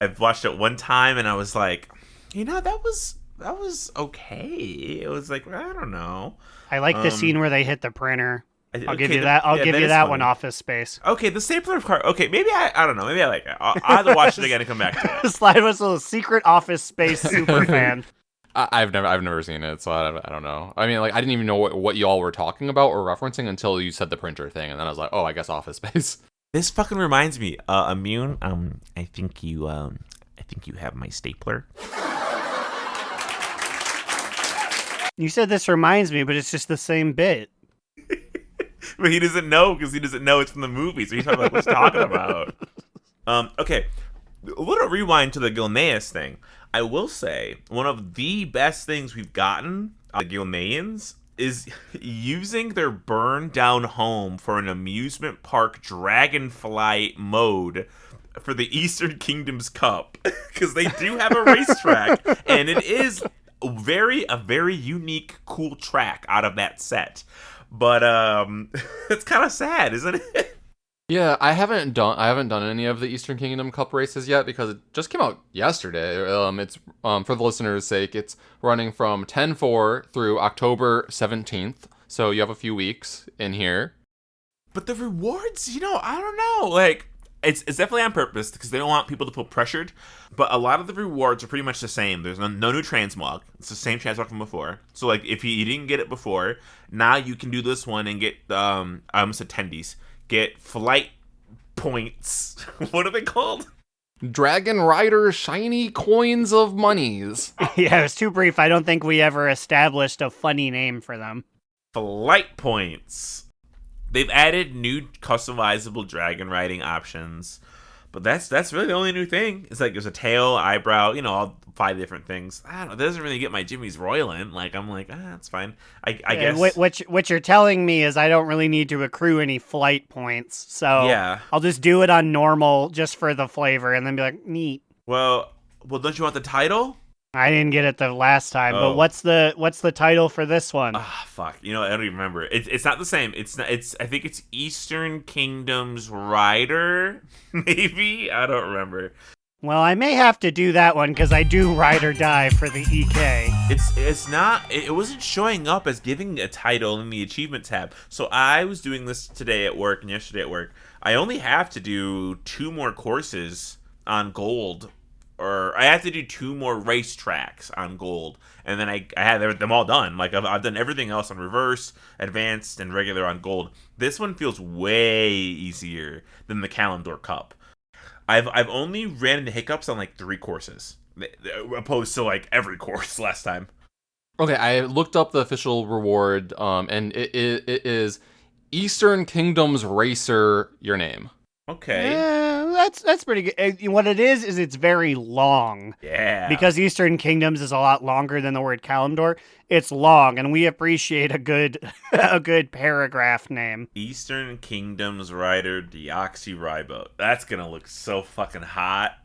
Speaker 2: I've watched it one time and I was like, that was okay. It was like, I don't know.
Speaker 4: I like the scene where they hit the printer. I'll give you
Speaker 2: that.
Speaker 4: I'll give you that one, Office Space.
Speaker 2: Okay, the stapler card. Okay, maybe I don't know. Maybe I like it. I'll have to watch it again and come back to it.
Speaker 4: Slidewhistle, secret Office Space super fan.
Speaker 3: I've never seen it, so I don't know. I mean, like, I didn't even know what y'all were talking about or referencing until you said the printer thing, and then I was like, oh, I guess Office Space.
Speaker 2: This fucking reminds me, Immune. I think you have my stapler.
Speaker 4: You said this reminds me, but it's just the same bit.
Speaker 2: But he doesn't know because he doesn't know it's from the movie, so he's talking about what's talking about. Okay, a little rewind to the Gilneas thing. I will say one of the best things we've gotten out of the Gilneans is using their burn down home for an amusement park dragonfly mode for the Eastern Kingdoms Cup, because they do have a racetrack, and it is a very unique, cool track out of that set. But it's kind of sad, isn't it?
Speaker 3: Yeah, I haven't done any of the Eastern Kingdom Cup races yet because it just came out yesterday. It's for the listeners' sake, it's running from 10/4 through October 17th. So you have a few weeks in here.
Speaker 2: But the rewards, I don't know. Like, it's definitely on purpose because they don't want people to feel pressured. But a lot of the rewards are pretty much the same. There's no new transmog. It's the same transmog from before. So, like, if you didn't get it before, now you can do this one and get, I almost said attendees. Get flight points. What are they called?
Speaker 3: Dragon Rider shiny coins of monies.
Speaker 4: Yeah, it was too brief. I don't think we ever established a funny name for them.
Speaker 2: Flight points. They've added new customizable dragon riding options. But that's really the only new thing. It's like there's a tail, eyebrow, all 5 different things. I don't know. It doesn't really get my Jimmy's Royalin'. Like, I'm like, that's fine. I guess.
Speaker 4: What you're telling me is I don't really need to accrue any flight points. So
Speaker 2: yeah.
Speaker 4: I'll just do it on normal just for the flavor and then be like, neat.
Speaker 2: Well, don't you want the title?
Speaker 4: I didn't get it the last time,
Speaker 2: Oh.
Speaker 4: but what's the title for this one?
Speaker 2: Fuck. I don't even remember. It's not the same. I think it's Eastern Kingdoms Rider, maybe? I don't remember.
Speaker 4: Well, I may have to do that one because I do ride or die for the EK.
Speaker 2: It's not. It wasn't showing up as giving a title in the achievement tab. So I was doing this today at work and yesterday at work. I only have to do 2 more courses on gold. Or I have to do 2 more racetracks on gold, and then I had them all done. Like I've done everything else on reverse, advanced, and regular on gold. This one feels way easier than the Kalimdor Cup. I've only ran into hiccups on like 3 courses, opposed to like every course last time.
Speaker 3: Okay, I looked up the official reward, and it is Eastern Kingdoms Racer, your name.
Speaker 2: Okay.
Speaker 4: Yeah, that's pretty good. What it is it's very long.
Speaker 2: Yeah.
Speaker 4: Because Eastern Kingdoms is a lot longer than the word Kalimdor. It's long, and we appreciate a good paragraph name.
Speaker 2: Eastern Kingdoms Rider Deoxyribo. That's gonna look so fucking hot.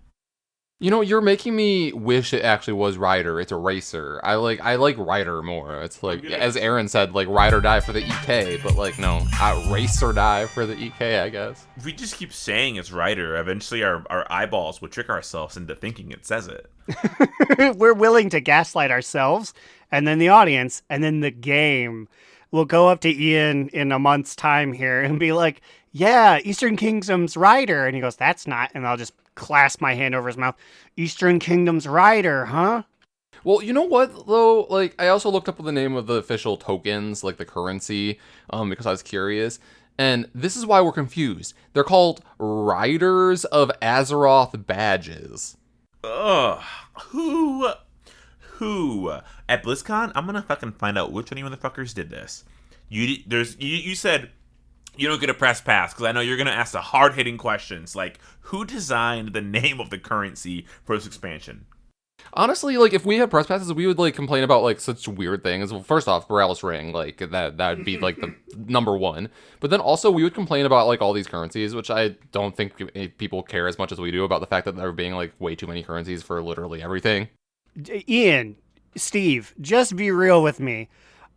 Speaker 3: You're making me wish it actually was Rider. It's a racer. I like Rider more. It's like, as Aaron said, like ride or die for the EK, but like no, race or die for the EK, I guess.
Speaker 2: If we just keep saying it's Rider, eventually our eyeballs would trick ourselves into thinking it says it.
Speaker 4: We're willing to gaslight ourselves and then the audience, and then the game will go up to Ian in a month's time here and be like, yeah, Eastern Kingdom's Rider. And he goes, that's not. And I'll just clasp my hand over his mouth. Eastern Kingdom's Rider, huh?
Speaker 3: Well, you know what, though? Like, I also looked up the name of the official tokens, like the currency, because I was curious. And this is why we're confused. They're called Riders of Azeroth badges.
Speaker 2: Ugh. Who? At BlizzCon, I'm gonna fucking find out which one of you motherfuckers did this. You said you don't get a press pass because I know you're gonna ask the hard-hitting questions like who designed the name of the currency for this expansion.
Speaker 3: Honestly, like, if we had press passes, we would, like, complain about, like, such weird things. Well, first off, Borealis Ring, like, that'd be, like, the number one. But then also, we would complain about, like, all these currencies, which I don't think people care as much as we do about the fact that there are being, like, way too many currencies for literally everything.
Speaker 4: Ian, Steve, just be real with me.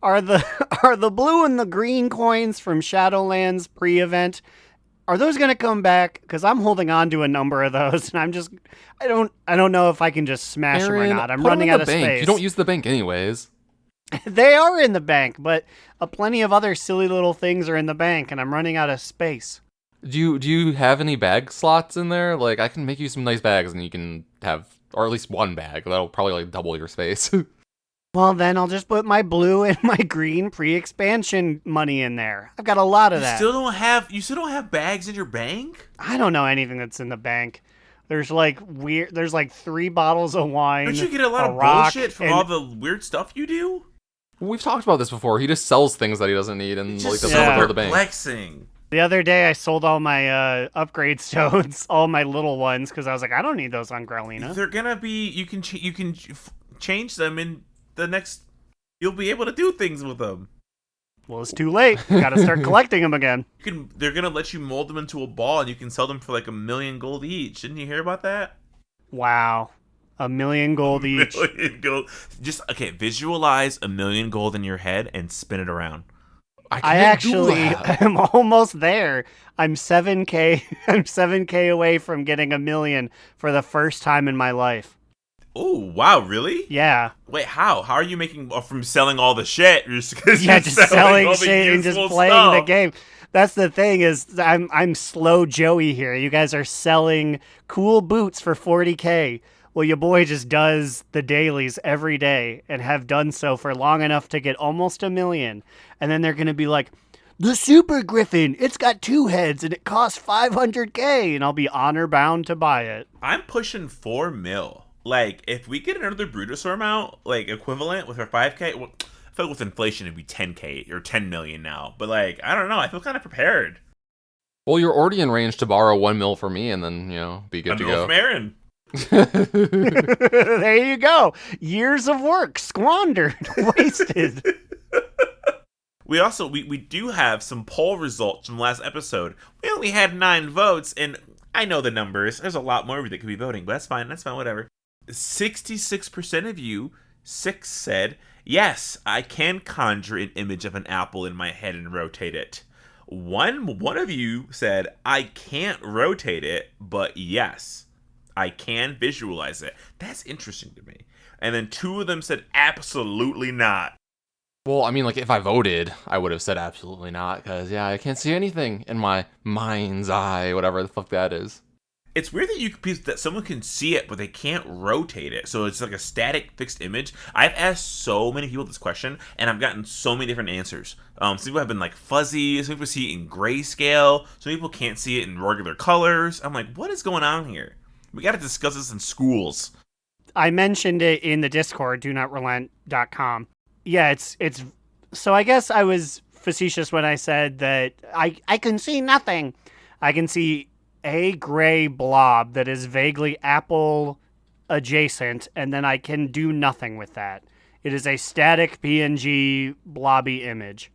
Speaker 4: Are the blue and the green coins from Shadowlands pre-event, are those going to come back? Because I'm holding on to a number of those, and I don't know if I can just smash them or not. I'm running out of space.
Speaker 3: You don't use the bank anyways.
Speaker 4: They are in the bank, but plenty of other silly little things are in the bank, and I'm running out of space.
Speaker 3: Do you have any bag slots in there? Like, I can make you some nice bags, and you can have, or at least one bag. That'll probably, like, double your space.
Speaker 4: Well, then I'll just put my blue and my green pre-expansion money in there. I've got a lot of that.
Speaker 2: You still don't have bags in your bank?
Speaker 4: I don't know anything that's in the bank. There's like 3 bottles of wine.
Speaker 2: Don't you get a lot of
Speaker 4: rock,
Speaker 2: bullshit from all the weird stuff you do?
Speaker 3: We've talked about this before. He just sells things that he doesn't need and like doesn't
Speaker 4: Yeah.
Speaker 3: go to the bank.
Speaker 2: Flexing.
Speaker 4: The other day I sold all my upgrade stones, all my little ones, because I was like, I don't need those on Growlina.
Speaker 2: They're gonna be. You can change them in the next. You'll be able to do things with them.
Speaker 4: Well, it's too late. Got to start collecting them again.
Speaker 2: They're gonna let you mold them into a ball, and you can sell them for like 1 million gold each. Didn't you hear about that?
Speaker 4: Wow, 1 million gold each.
Speaker 2: 1 million gold. Just visualize 1 million gold in your head and spin it around.
Speaker 4: I actually am almost there. I'm 7K. I'm 7K away from getting 1 million for the first time in my life.
Speaker 2: Oh wow, really?
Speaker 4: Yeah.
Speaker 2: Wait, how? How are you making from selling all the shit? Just
Speaker 4: selling shit and just playing the game. That's the thing is I'm slow Joey here. You guys are selling cool boots for 40K. Well, your boy just does the dailies every day and have done so for long enough to get almost 1 million. And then they're going to be like, the Super Griffin, it's got 2 heads and it costs 500K. And I'll be honor bound to buy it.
Speaker 2: I'm pushing 4 mil. Like, if we get another Brutosaur mount, like, equivalent with our 5K, well, I feel like with inflation it'd be 10K or 10 million now. But, like, I don't know. I feel kind of prepared.
Speaker 3: Well, you're already in range to borrow 1 mil from me and then, be good to go.
Speaker 2: From Aaron.
Speaker 4: There you go. Years of work squandered, wasted.
Speaker 2: We also, we do have some poll results from last episode. We only had 9 votes, and I know the numbers. There's a lot more of you that could be voting, but that's fine, whatever. 66% of you, 6 said, yes, I can conjure an image of an apple in my head and rotate it. One of you said, I can't rotate it, but yes, I can visualize it. That's interesting to me. And then 2 of them said, absolutely not.
Speaker 3: Well, I mean, like, if I voted, I would have said absolutely not, because, I can't see anything in my mind's eye, whatever the fuck that is.
Speaker 2: It's weird that someone can see it, but they can't rotate it. So it's like a static, fixed image. I've asked so many people this question, and I've gotten so many different answers. Some people have been like fuzzy. Some people see it in grayscale. Some people can't see it in regular colors. I'm like, what is going on here? We got to discuss this in schools.
Speaker 4: I mentioned it in the Discord, donotrelepod.com. Yeah, it's. So I guess I was facetious when I said that I can see nothing. I can see a gray blob that is vaguely apple adjacent, and then I can do nothing with that. It is a static PNG blobby image.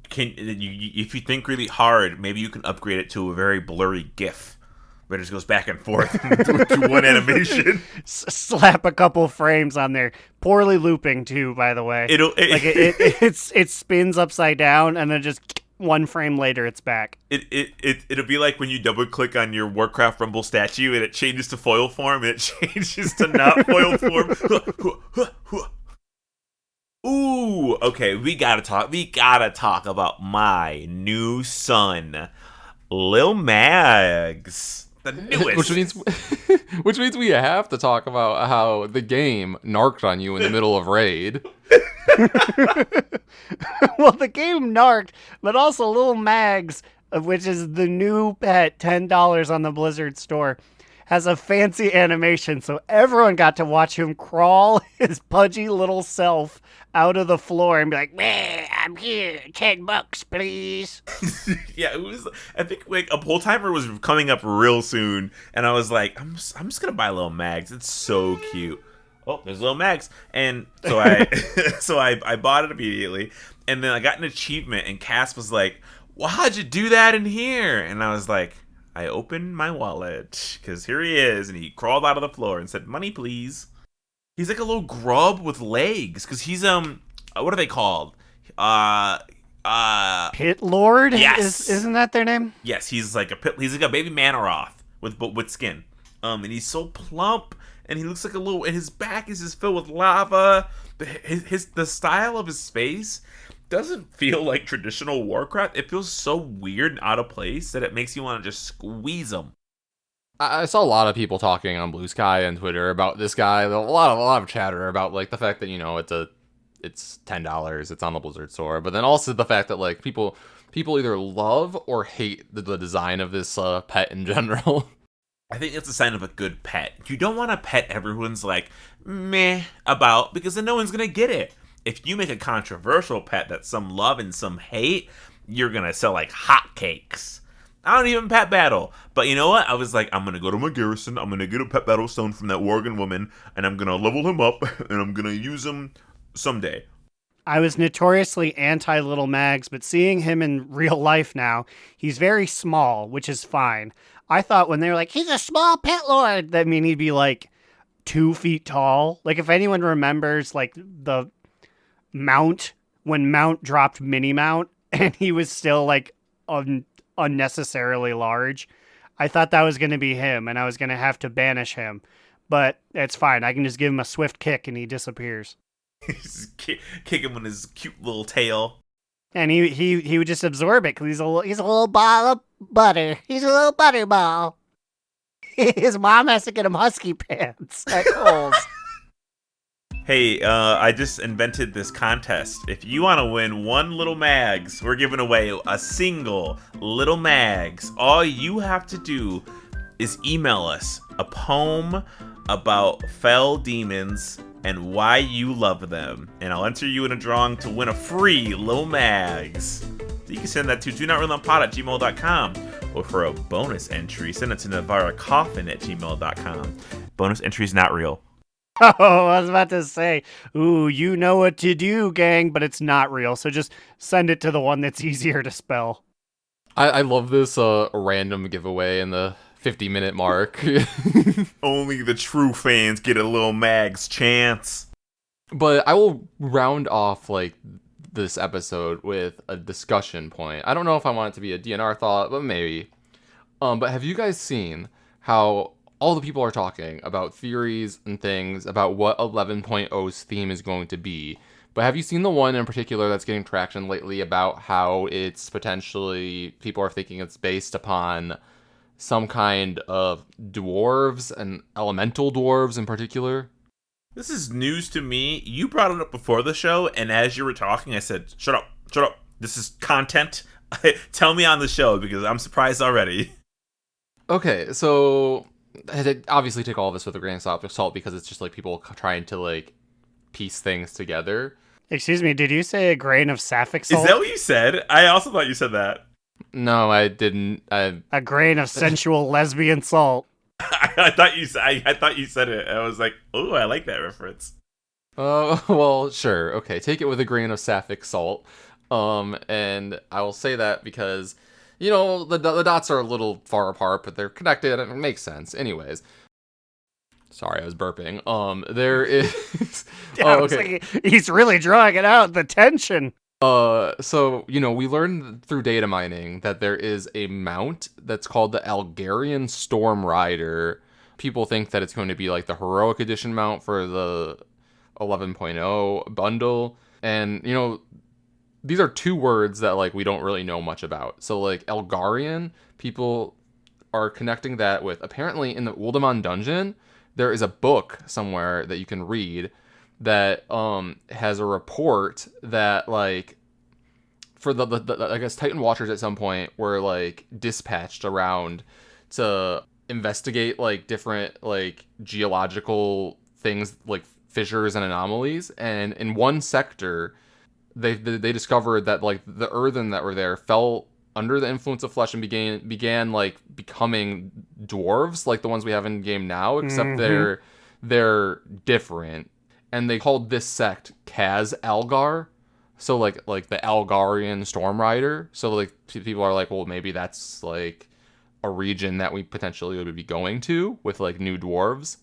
Speaker 2: If you think really hard, maybe you can upgrade it to a very blurry GIF. But it just goes back and forth to one animation.
Speaker 4: Slap a couple frames on there. Poorly looping too, by the way. It spins upside down and then just 1 frame later it's back.
Speaker 2: It'll be like when you double click on your Warcraft Rumble statue and it changes to foil form and it changes to not foil form. Ooh, okay, we gotta talk about my new son, Lil Maggz. The newest.
Speaker 3: which means we have to talk about how the game narked on you in the middle of raid.
Speaker 4: Well, the game narked, but also Lil Maggz, which is the new pet, $10 on the Blizzard store, has a fancy animation, so everyone got to watch him crawl his pudgy little self out of the floor and be like, "Meh, I'm here, $10, please."
Speaker 2: Yeah, it was. I think like a pull timer was coming up real soon, and I was like, I'm just gonna buy Lil Maggz. It's so cute. Oh, there's Lil Maggz, and so I bought it immediately, and then I got an achievement, and Cass was like, "Well, how'd you do that in here?" And I was like, I opened my wallet because here he is, and he crawled out of the floor and said, "Money, please." He's like a little grub with legs because he's what are they called?
Speaker 4: Pit Lord?
Speaker 2: Yes.
Speaker 4: Isn't that their name?
Speaker 2: Yes, he's like a baby Manaroth with skin. And he's so plump, and he looks like and his back is just filled with lava. The style of his face doesn't feel like traditional Warcraft. It feels so weird and out of place that it makes you want to just squeeze him.
Speaker 3: I saw a lot of people talking on Blue Sky and Twitter about this guy. A lot of chatter about like the fact that it's $10, it's on the Blizzard store, but then also the fact that like people either love or hate the design of this pet in general.
Speaker 2: I think it's a sign of a good pet. You don't want a pet everyone's like meh about, because then no one's gonna get it. If you make a controversial pet that some love and some hate, you're gonna sell like hotcakes. I don't even pet battle. But you know what? I was like, I'm going to go to my garrison. I'm going to get a pet battle stone from that Worgen woman. And I'm going to level him up. And I'm going to use him someday.
Speaker 4: I was notoriously anti-Little Maggz, but seeing him in real life now, he's very small, which is fine. I thought when they were like, he's a small pet lord, that mean he'd be like 2 feet tall. Like if anyone remembers like the Mount, when Mount dropped Mini Mount, and he was still like unnecessarily large. I thought that was going to be him, and I was going to have to banish him. But it's fine. I can just give him a swift kick, and he disappears.
Speaker 2: Kick him with his cute little tail.
Speaker 4: And he would just absorb it, because he's a little ball of butter. He's a little butterball. His mom has to get him husky pants at Kohl's.
Speaker 2: Hey, I just invented this contest. If you want to win one Little Maggz, we're giving away a single Little Maggz. All you have to do is email us a poem about fell demons and why you love them. And I'll enter you in a drawing to win a free Lil Maggz. You can send that to donotrelepod@gmail.com. Or for a bonus entry, send it to navarracoffin@gmail.com. Bonus entry is not real.
Speaker 4: Oh, I was about to say, ooh, you know what to do, gang, but it's not real. So just send it to the one that's easier to spell.
Speaker 3: I love this random giveaway in the 50-minute mark.
Speaker 2: Only the true fans get a Lil Maggz chance.
Speaker 3: But I will round off like this episode with a discussion point. I don't know if I want it to be a DNR thought, but maybe. But have you guys seen how all the people are talking about theories and things about what 11.0's theme is going to be? But have you seen the one in particular that's getting traction lately about how it's potentially, people are thinking it's based upon some kind of dwarves and elemental dwarves in particular?
Speaker 2: This is news to me. You brought it up before the show, and as you were talking, I said, shut up. This is content. Tell me on the show, because I'm surprised already.
Speaker 3: Okay, so obviously take all this with a grain of salt, because it's just like people trying to like piece things together.
Speaker 4: Excuse me, did you say a grain of sapphic salt?
Speaker 2: Is that what you said? I also thought you said that.
Speaker 3: No, I didn't.
Speaker 4: A grain of sensual lesbian salt.
Speaker 2: I thought you said it. I was like, oh, I like that reference.
Speaker 3: Well, sure. Okay, take it with a grain of sapphic salt. And I will say that because, you know, the dots are a little far apart, but they're connected and it makes sense. Anyways. Sorry, I was burping. There is...
Speaker 4: okay. He's really drawing it out, the tension.
Speaker 3: So, you know, we learned through data mining that there is a mount that's called the Algarian Storm Rider. People think that it's going to be like the Heroic Edition mount for the 11.0 bundle. And, these are two words that, like, we don't really know much about. So, like, Elgarian, people are connecting that with, apparently in the Uldaman dungeon, there is a book somewhere that you can read that has a report that, like, for the I guess Titan Watchers at some point were, like, dispatched around to investigate, like, different, like, geological things, like fissures and anomalies. And in one sector, they discovered that, like, the earthen that were there fell under the influence of flesh and began like becoming dwarves, like the ones we have in game now, except they're different. And they called this sect Kaz Algar. So like the Algarian Storm Rider. So like people are like, well, maybe that's like a region that we potentially would be going to with like new dwarves.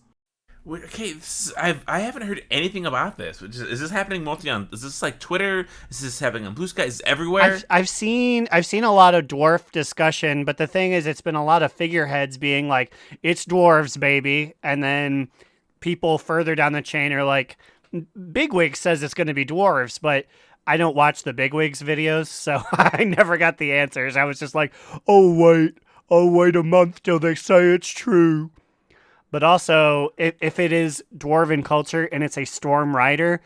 Speaker 2: Okay, I haven't heard anything about this. Is this happening mostly on? Is this like Twitter? Is this happening on Blue Sky? Is it everywhere?
Speaker 4: I've seen a lot of dwarf discussion, but the thing is, it's been a lot of figureheads being like, "It's dwarves, baby," and then people further down the chain are like, "Bigwig says it's going to be dwarves," but I don't watch the Bigwigs videos, so I never got the answers. I was just like, "Oh wait, I'll wait a month till they say it's true." But also, if it is dwarven culture and it's a Storm Rider,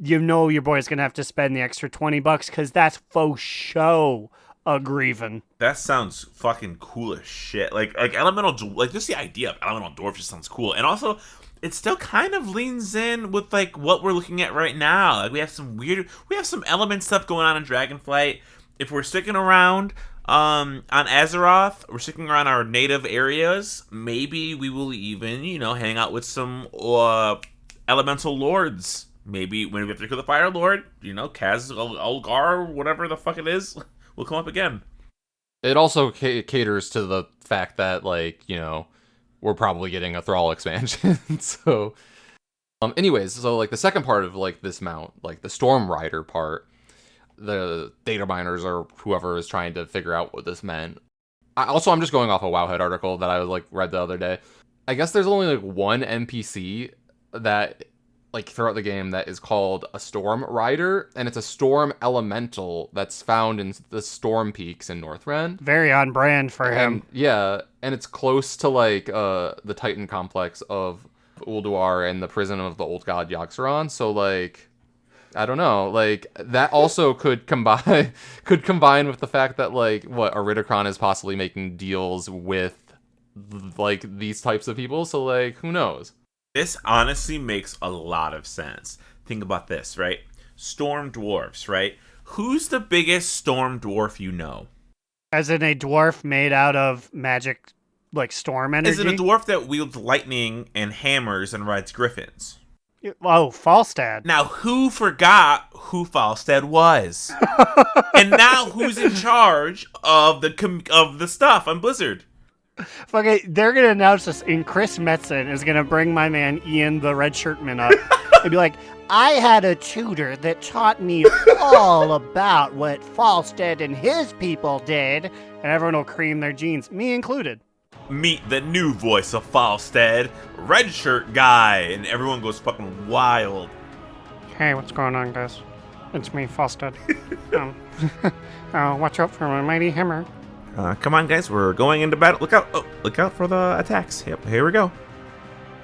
Speaker 4: your boy's going to have to spend the extra $20 because that's faux show a grievin'.
Speaker 2: That sounds fucking cool as shit. Like elemental, like just the idea of elemental dwarf just sounds cool. And also, it still kind of leans in with like what we're looking at right now. Like we have some element stuff going on in Dragonflight. If we're sticking around on Azeroth, we're sticking around our native areas, maybe we will even, hang out with some elemental lords. Maybe when we have to kill the Fire Lord, Kaz Algar, whatever the fuck it is, will come up again.
Speaker 3: It also caters to the fact that, like, we're probably getting a Thrall expansion. So, anyways, so, like, the second part of, like, this mount, like, the Storm Rider part, the data miners or whoever is trying to figure out what this meant. I'm just going off a Wowhead article that I like read the other day. I guess there's only like one NPC that like throughout the game that is called a Storm Rider, and it's a storm elemental that's found in the Storm Peaks in Northrend.
Speaker 4: Very on brand for him.
Speaker 3: Yeah, and it's close to like the Titan complex of Ulduar and the prison of the old god Yogg-Saron. So like, I don't know, like that also could combine with the fact that like Iridikron is possibly making deals with like these types of people. So like, who knows?
Speaker 2: This honestly makes a lot of sense. Think about this, right? Storm dwarfs, right? Who's the biggest storm dwarf you know?
Speaker 4: As in a dwarf made out of magic, like storm energy?
Speaker 2: Is it a dwarf that wields lightning and hammers and rides griffins?
Speaker 4: Oh, Falstad.
Speaker 2: Now, who forgot who Falstad was? And now who's in charge of the stuff on Blizzard?
Speaker 4: Okay, they're going to announce this, and Chris Metzen is going to bring my man Ian the Red Shirtman up and be like, I had a tutor that taught me all about what Falstad and his people did. And everyone will cream their jeans, me included.
Speaker 2: Meet the new voice of Falstad, Red Shirt Guy, and everyone goes fucking wild.
Speaker 4: Hey, what's going on, guys? It's me, Falstad. Watch out for my mighty hammer.
Speaker 2: Come on, guys, we're going into battle. Look out! Oh, look out for the attacks. Yep, here we go.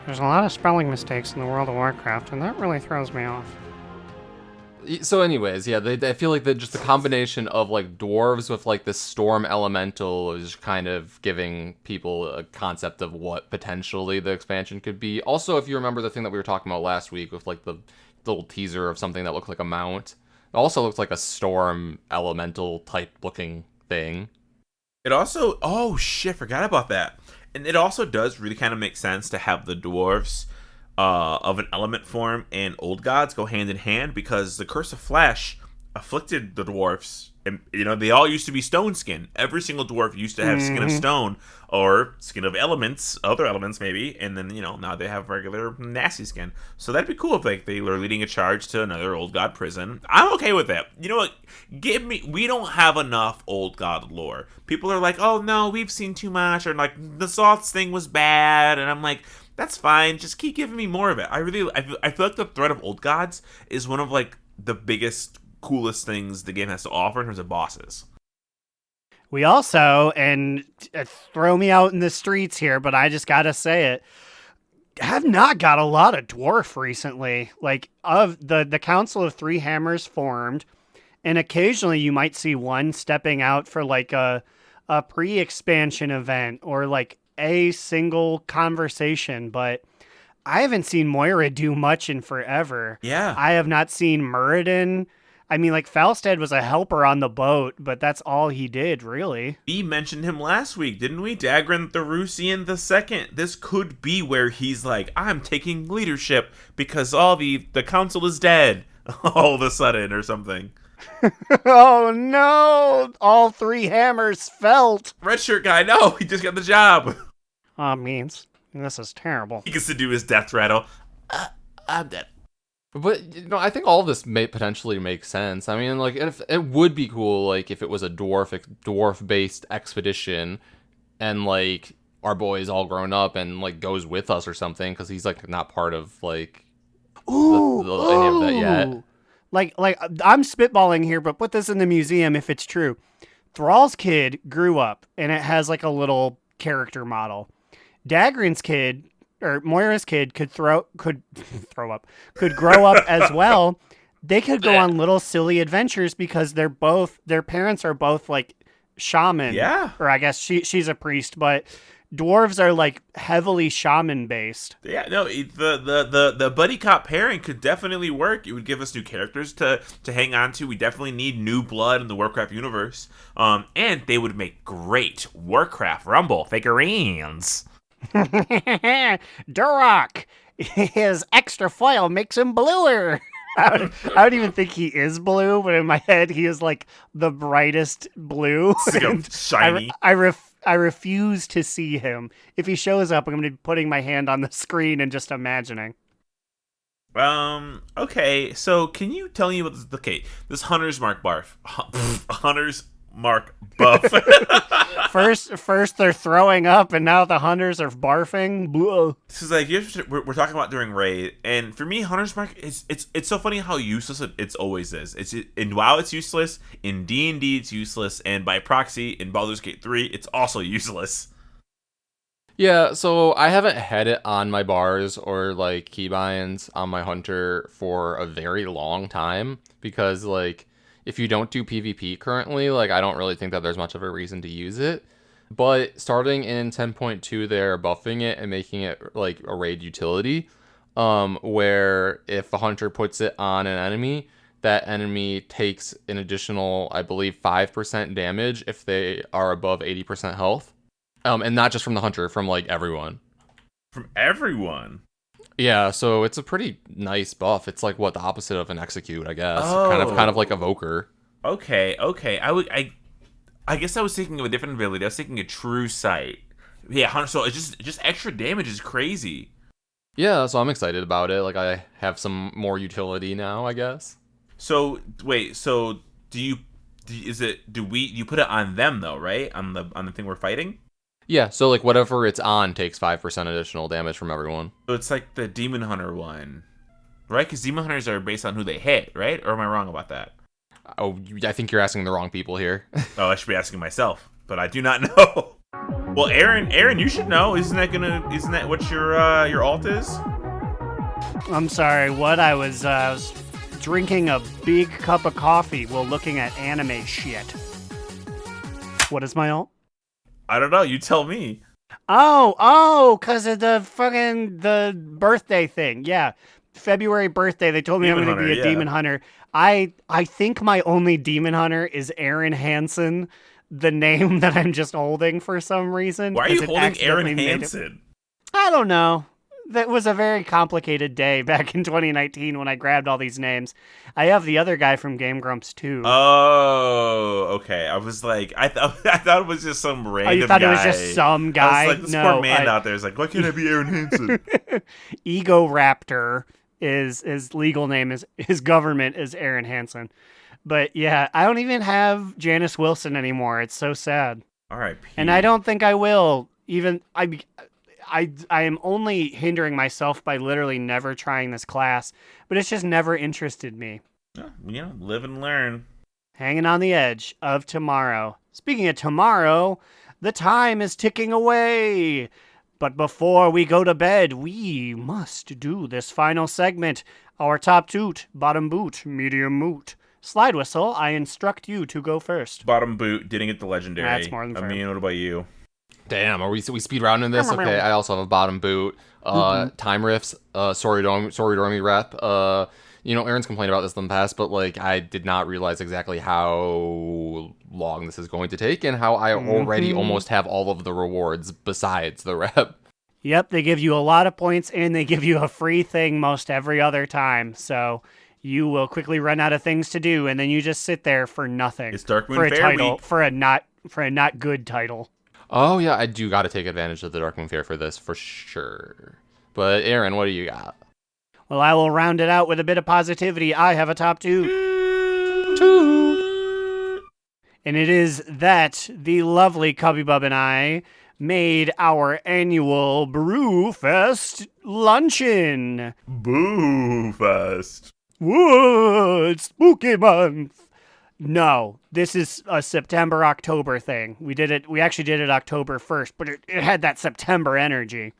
Speaker 4: There's a lot of spelling mistakes in the world of Warcraft, and that really throws me off.
Speaker 3: So anyways, yeah, I feel like just the combination of like dwarves with like this storm elemental is kind of giving people a concept of what potentially the expansion could be. Also, if you remember the thing that we were talking about last week with like the little teaser of something that looked like a mount, it also looks like a storm elemental type looking thing.
Speaker 2: It also, oh shit, forgot about that. And it also does really kind of make sense to have the dwarves of an element form and old gods go hand in hand, because the curse of flesh afflicted the dwarfs, and they all used to be stone skin. Every single dwarf used to have skin of stone or skin of elements, other elements maybe, and then now they have regular nasty skin. So that'd be cool if like they were leading a charge to another old god prison. I'm okay with that. You know what? We don't have enough old god lore. People are like, oh no, we've seen too much, or like the Salts thing was bad, and I'm like, that's fine. Just keep giving me more of it. I feel like the threat of old gods is one of like the biggest, coolest things the game has to offer in terms of bosses.
Speaker 4: We also, and throw me out in the streets here, but I just gotta say it, have not got a lot of dwarf recently. Like, of the Council of Three Hammers formed, and occasionally you might see one stepping out for like a pre-expansion event or like a single conversation, but I haven't seen Moira do much in forever.
Speaker 2: Yeah.
Speaker 4: I have not seen Muradin. I mean, like, Falstad was a helper on the boat, but that's all he did, really.
Speaker 2: We mentioned him last week, didn't we? Dagran Therusian II. This could be where he's like, I'm taking leadership because all the council is dead all of a sudden or something.
Speaker 4: Oh, no! All three hammers felt.
Speaker 2: Red shirt guy, no, he just got the job.
Speaker 4: Means this is terrible.
Speaker 2: He gets to do his death rattle. I'm dead.
Speaker 3: But I think all of this may potentially make sense. I mean, like, if it would be cool, like, if it was a dwarf-based expedition, and like our boy's all grown up and like goes with us or something, because he's like not part of like any of that yet.
Speaker 4: Like I'm spitballing here, but put this in the museum if it's true. Thrall's kid grew up, and it has like a little character model. Dagran's kid, or Moira's kid, could grow up as well. They could go on little silly adventures because their parents are both like shaman.
Speaker 2: Yeah.
Speaker 4: Or I guess she's a priest, but dwarves are like heavily shaman based.
Speaker 2: Yeah, no, the buddy cop pairing could definitely work. It would give us new characters to hang on to. We definitely need new blood in the Warcraft universe. And they would make great Warcraft Rumble figurines.
Speaker 4: Duroc, his extra foil makes him bluer. I don't even think he is blue, but in my head he is like the brightest blue.
Speaker 2: Like shiny.
Speaker 4: I refuse to see him. If he shows up, I'm going to be putting my hand on the screen and just imagining.
Speaker 2: Okay, so can you tell me about this? Okay, this Hunter's Mark barf. Hunter's Mark buff.
Speaker 4: First they're throwing up, and now the hunters are barfing. Blah.
Speaker 2: This is like we're talking about during raid, and for me, Hunter's Mark it's so funny how useless it always is. It's in WoW it's useless, in D&D it's useless, and by proxy in Baldur's Gate 3 it's also useless.
Speaker 3: Yeah, so I haven't had it on my bars or like keybinds on my hunter for a very long time because like if you don't do PvP currently, like I don't really think that there's much of a reason to use it. But starting in 10.2, they're buffing it and making it like a raid utility, where if a hunter puts it on an enemy, that enemy takes an additional, I believe, 5% damage if they are above 80% health. And not just from the hunter, from like everyone.
Speaker 2: From everyone?
Speaker 3: Yeah, so it's a pretty nice buff. It's like what the opposite of an execute, I guess.
Speaker 2: Oh.
Speaker 3: Kind of like evoker.
Speaker 2: Okay. I guess I was thinking of a different ability. I was thinking a true sight. Yeah, Hunter. So it's just extra damage is crazy.
Speaker 3: Yeah, so I'm excited about it. Like I have some more utility now, I guess.
Speaker 2: So wait. So you put it on them though, right? On the thing we're fighting.
Speaker 3: Yeah, so like whatever it's on takes 5% additional damage from everyone.
Speaker 2: So it's like the Demon Hunter one, right? Because Demon Hunters are based on who they hit, right? Or am I wrong about that?
Speaker 3: Oh, I think you're asking the wrong people here.
Speaker 2: Oh, I should be asking myself, but I do not know. Well, Aaron, you should know. Isn't that what your alt is?
Speaker 4: I'm sorry, what? I was drinking a big cup of coffee while looking at anime shit. What is my alt?
Speaker 2: I don't know. You tell me.
Speaker 4: Oh, because of the birthday thing. Yeah. February birthday, they told me
Speaker 2: Demon
Speaker 4: I'm going to be a
Speaker 2: Hunter,
Speaker 4: demon hunter. I think my only demon hunter is Aaron Hansen, the name that I'm just holding for some reason.
Speaker 2: Why are you
Speaker 4: 'cause it
Speaker 2: holding Aaron
Speaker 4: accidentally made it-
Speaker 2: Hansen?
Speaker 4: I don't know. That was a very complicated day back in 2019 when I grabbed all these names. I have the other guy from Game Grumps too.
Speaker 2: Oh, okay. I was like, I thought it was just some random guy.
Speaker 4: Oh, you thought it was just some guy?
Speaker 2: I was like, this poor man out there is like, why can't I be Aaron Hansen?
Speaker 4: Ego Raptor is his legal name, is his government is Aaron Hansen. But yeah, I don't even have Janice Wilson anymore. It's so sad.
Speaker 2: R.I.P.
Speaker 4: And I don't think I will. Even I am only hindering myself by literally never trying this class, but it's just never interested me.
Speaker 2: Live and learn.
Speaker 4: Hanging on the edge of tomorrow. Speaking of tomorrow, the time is ticking away. But before we go to bed, we must do this final segment. Our top toot, bottom boot, medium moot. Slidewhistle, I instruct you to go first.
Speaker 2: Bottom boot, didn't get the legendary.
Speaker 4: That's more than fair.
Speaker 2: I mean, what about you?
Speaker 3: Damn, are we speed rounding this? Okay, I also have a bottom boot. Time riffs. Sorry, Dormy rep. Aaron's complained about this in the past, but like I did not realize exactly how long this is going to take and how I already almost have all of the rewards besides the rep.
Speaker 4: Yep, they give you a lot of points and they give you a free thing most every other time. So you will quickly run out of things to do, and then you just sit there for nothing.
Speaker 2: It's Dark Moon
Speaker 4: for a
Speaker 2: Fair
Speaker 4: title
Speaker 2: week.
Speaker 4: for a not good title.
Speaker 3: Oh yeah, I do got to take advantage of the Dark Moon Fair for this for sure. But Aaron, what do you got?
Speaker 4: Well, I will round it out with a bit of positivity. I have a top two. And it is that the lovely Cubby Bub and I made our annual Brew Fest luncheon.
Speaker 2: Boo fest.
Speaker 4: Whoa, it's spooky month. No, this is a September-October thing. We actually did it October 1st, but it had that September energy.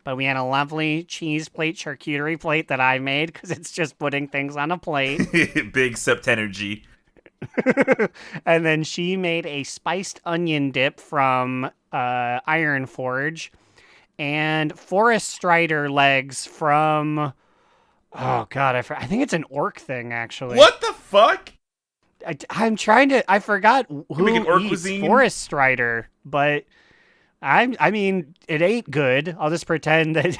Speaker 4: But we had a lovely cheese plate, charcuterie plate that I made because it's just putting things on a plate.
Speaker 2: Big Septenergy.
Speaker 4: And then she made a spiced onion dip from Iron Forge and Forest Strider legs from... Oh, God, I think it's an orc thing, actually.
Speaker 2: What the fuck?
Speaker 4: I'm trying to... I forgot who
Speaker 2: making orc
Speaker 4: eats
Speaker 2: cuisine?
Speaker 4: Forest Strider, but... I mean, it ain't good. I'll just pretend that...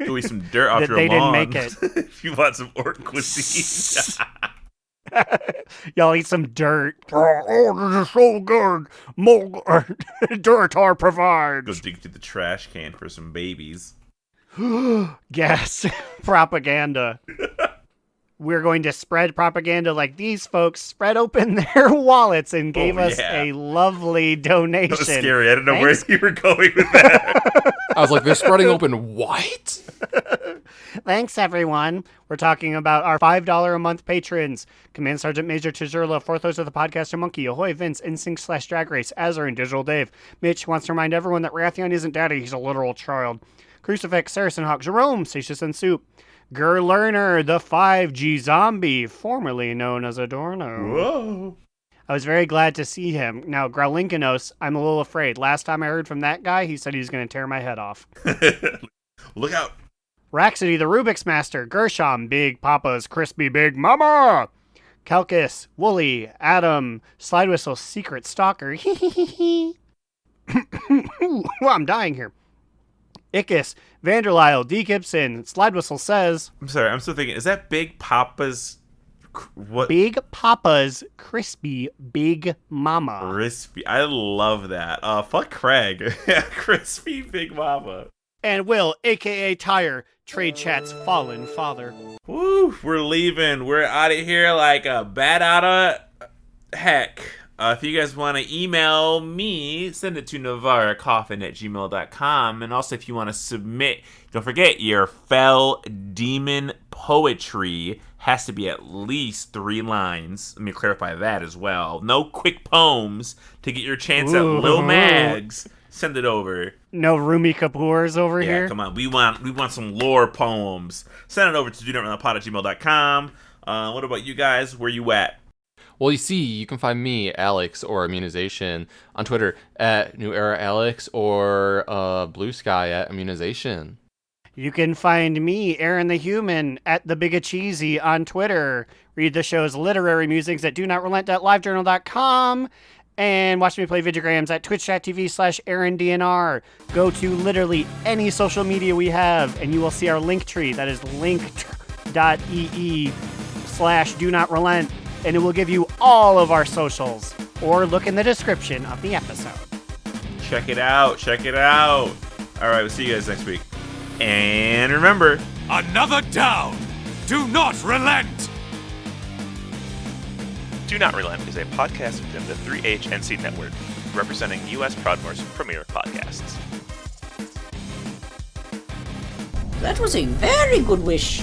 Speaker 2: Go eat some dirt off
Speaker 4: that
Speaker 2: your
Speaker 4: they
Speaker 2: lawn.
Speaker 4: didn't make it.
Speaker 2: If you want some orc cuisine.
Speaker 4: Y'all eat some dirt. Oh, this is so good. Dirt provides.
Speaker 2: Go dig through the trash can for some babies.
Speaker 4: Yes, propaganda. We're going to spread propaganda like these folks spread open their wallets and gave us a lovely donation.
Speaker 2: That was scary. I didn't know where you were going with that.
Speaker 3: I was like, they're spreading open what?
Speaker 4: Thanks, everyone. We're talking about our $5 a month patrons. Command Sergeant Major Tizurla, Fourth Host of the Podcaster Monkey, Ahoy Vince, Instinct / Drag Race, Azar, and Digital Dave. Mitch wants to remind everyone that Rathion isn't daddy, he's a literal child. Crucifix, Saracen Hawk, Jerome, Satius and Soup. Gur Lerner, the 5G zombie, formerly known as Adorno.
Speaker 2: Whoa.
Speaker 4: I was very glad to see him. Now, Growlinkanos, I'm a little afraid. Last time I heard from that guy, he said he was going to tear my head off.
Speaker 2: Look out.
Speaker 4: Raxity, the Rubik's Master, Gershom, Big Papa's Crispy Big Mama, Calcus, Wooly, Adam, Slidewhistle, Secret Stalker. Well, I'm dying here. Ickis, Vanderlyle, D. Gibson, Slidewhistle says...
Speaker 2: I'm sorry, I'm still thinking, is that Big Papa's... What?
Speaker 4: Big Papa's Crispy Big Mama.
Speaker 2: Crispy. I love that. Fuck Craig. Crispy Big Mama.
Speaker 4: And Will, a.k.a. Tire, Trade Chat's Fallen Father.
Speaker 2: Woo, we're leaving. We're out of here like a bat out of heck. If you guys want to email me, send it to navarracoffin@gmail.com. And also, if you want to submit, don't forget, your fel demon poetry has to be at least 3 lines. Let me clarify that as well. No quick poems to get your chance at Lil Maggz. Send it over.
Speaker 4: No Rumi Kapoors over here?
Speaker 2: Yeah, come on. We want some lore poems. Send it over to donotrelepod@gmail.com. What about you guys? Where you at?
Speaker 3: Well, you see, you can find me, Alex, or Immunization, on Twitter at New Era Alex, or Blue Sky at Immunization.
Speaker 4: You can find me, Aaron the Human, at The Big Cheesy on Twitter. Read the show's literary musings at donotrelepod.livejournal.com. And watch me play videograms at twitch.tv/AaronDNR. Go to literally any social media we have, and you will see our link tree. That is linked.ee/donotRelent. And it will give you all of our socials. Or look in the description of the episode.
Speaker 2: Check it out. Check it out. All right, we'll see you guys next week. And remember...
Speaker 1: Another down! Do not relent!
Speaker 6: Do Not Relent is a podcast within the 3HNC network, representing U.S. Proudmoore's premier podcasts.
Speaker 7: That was a very good wish.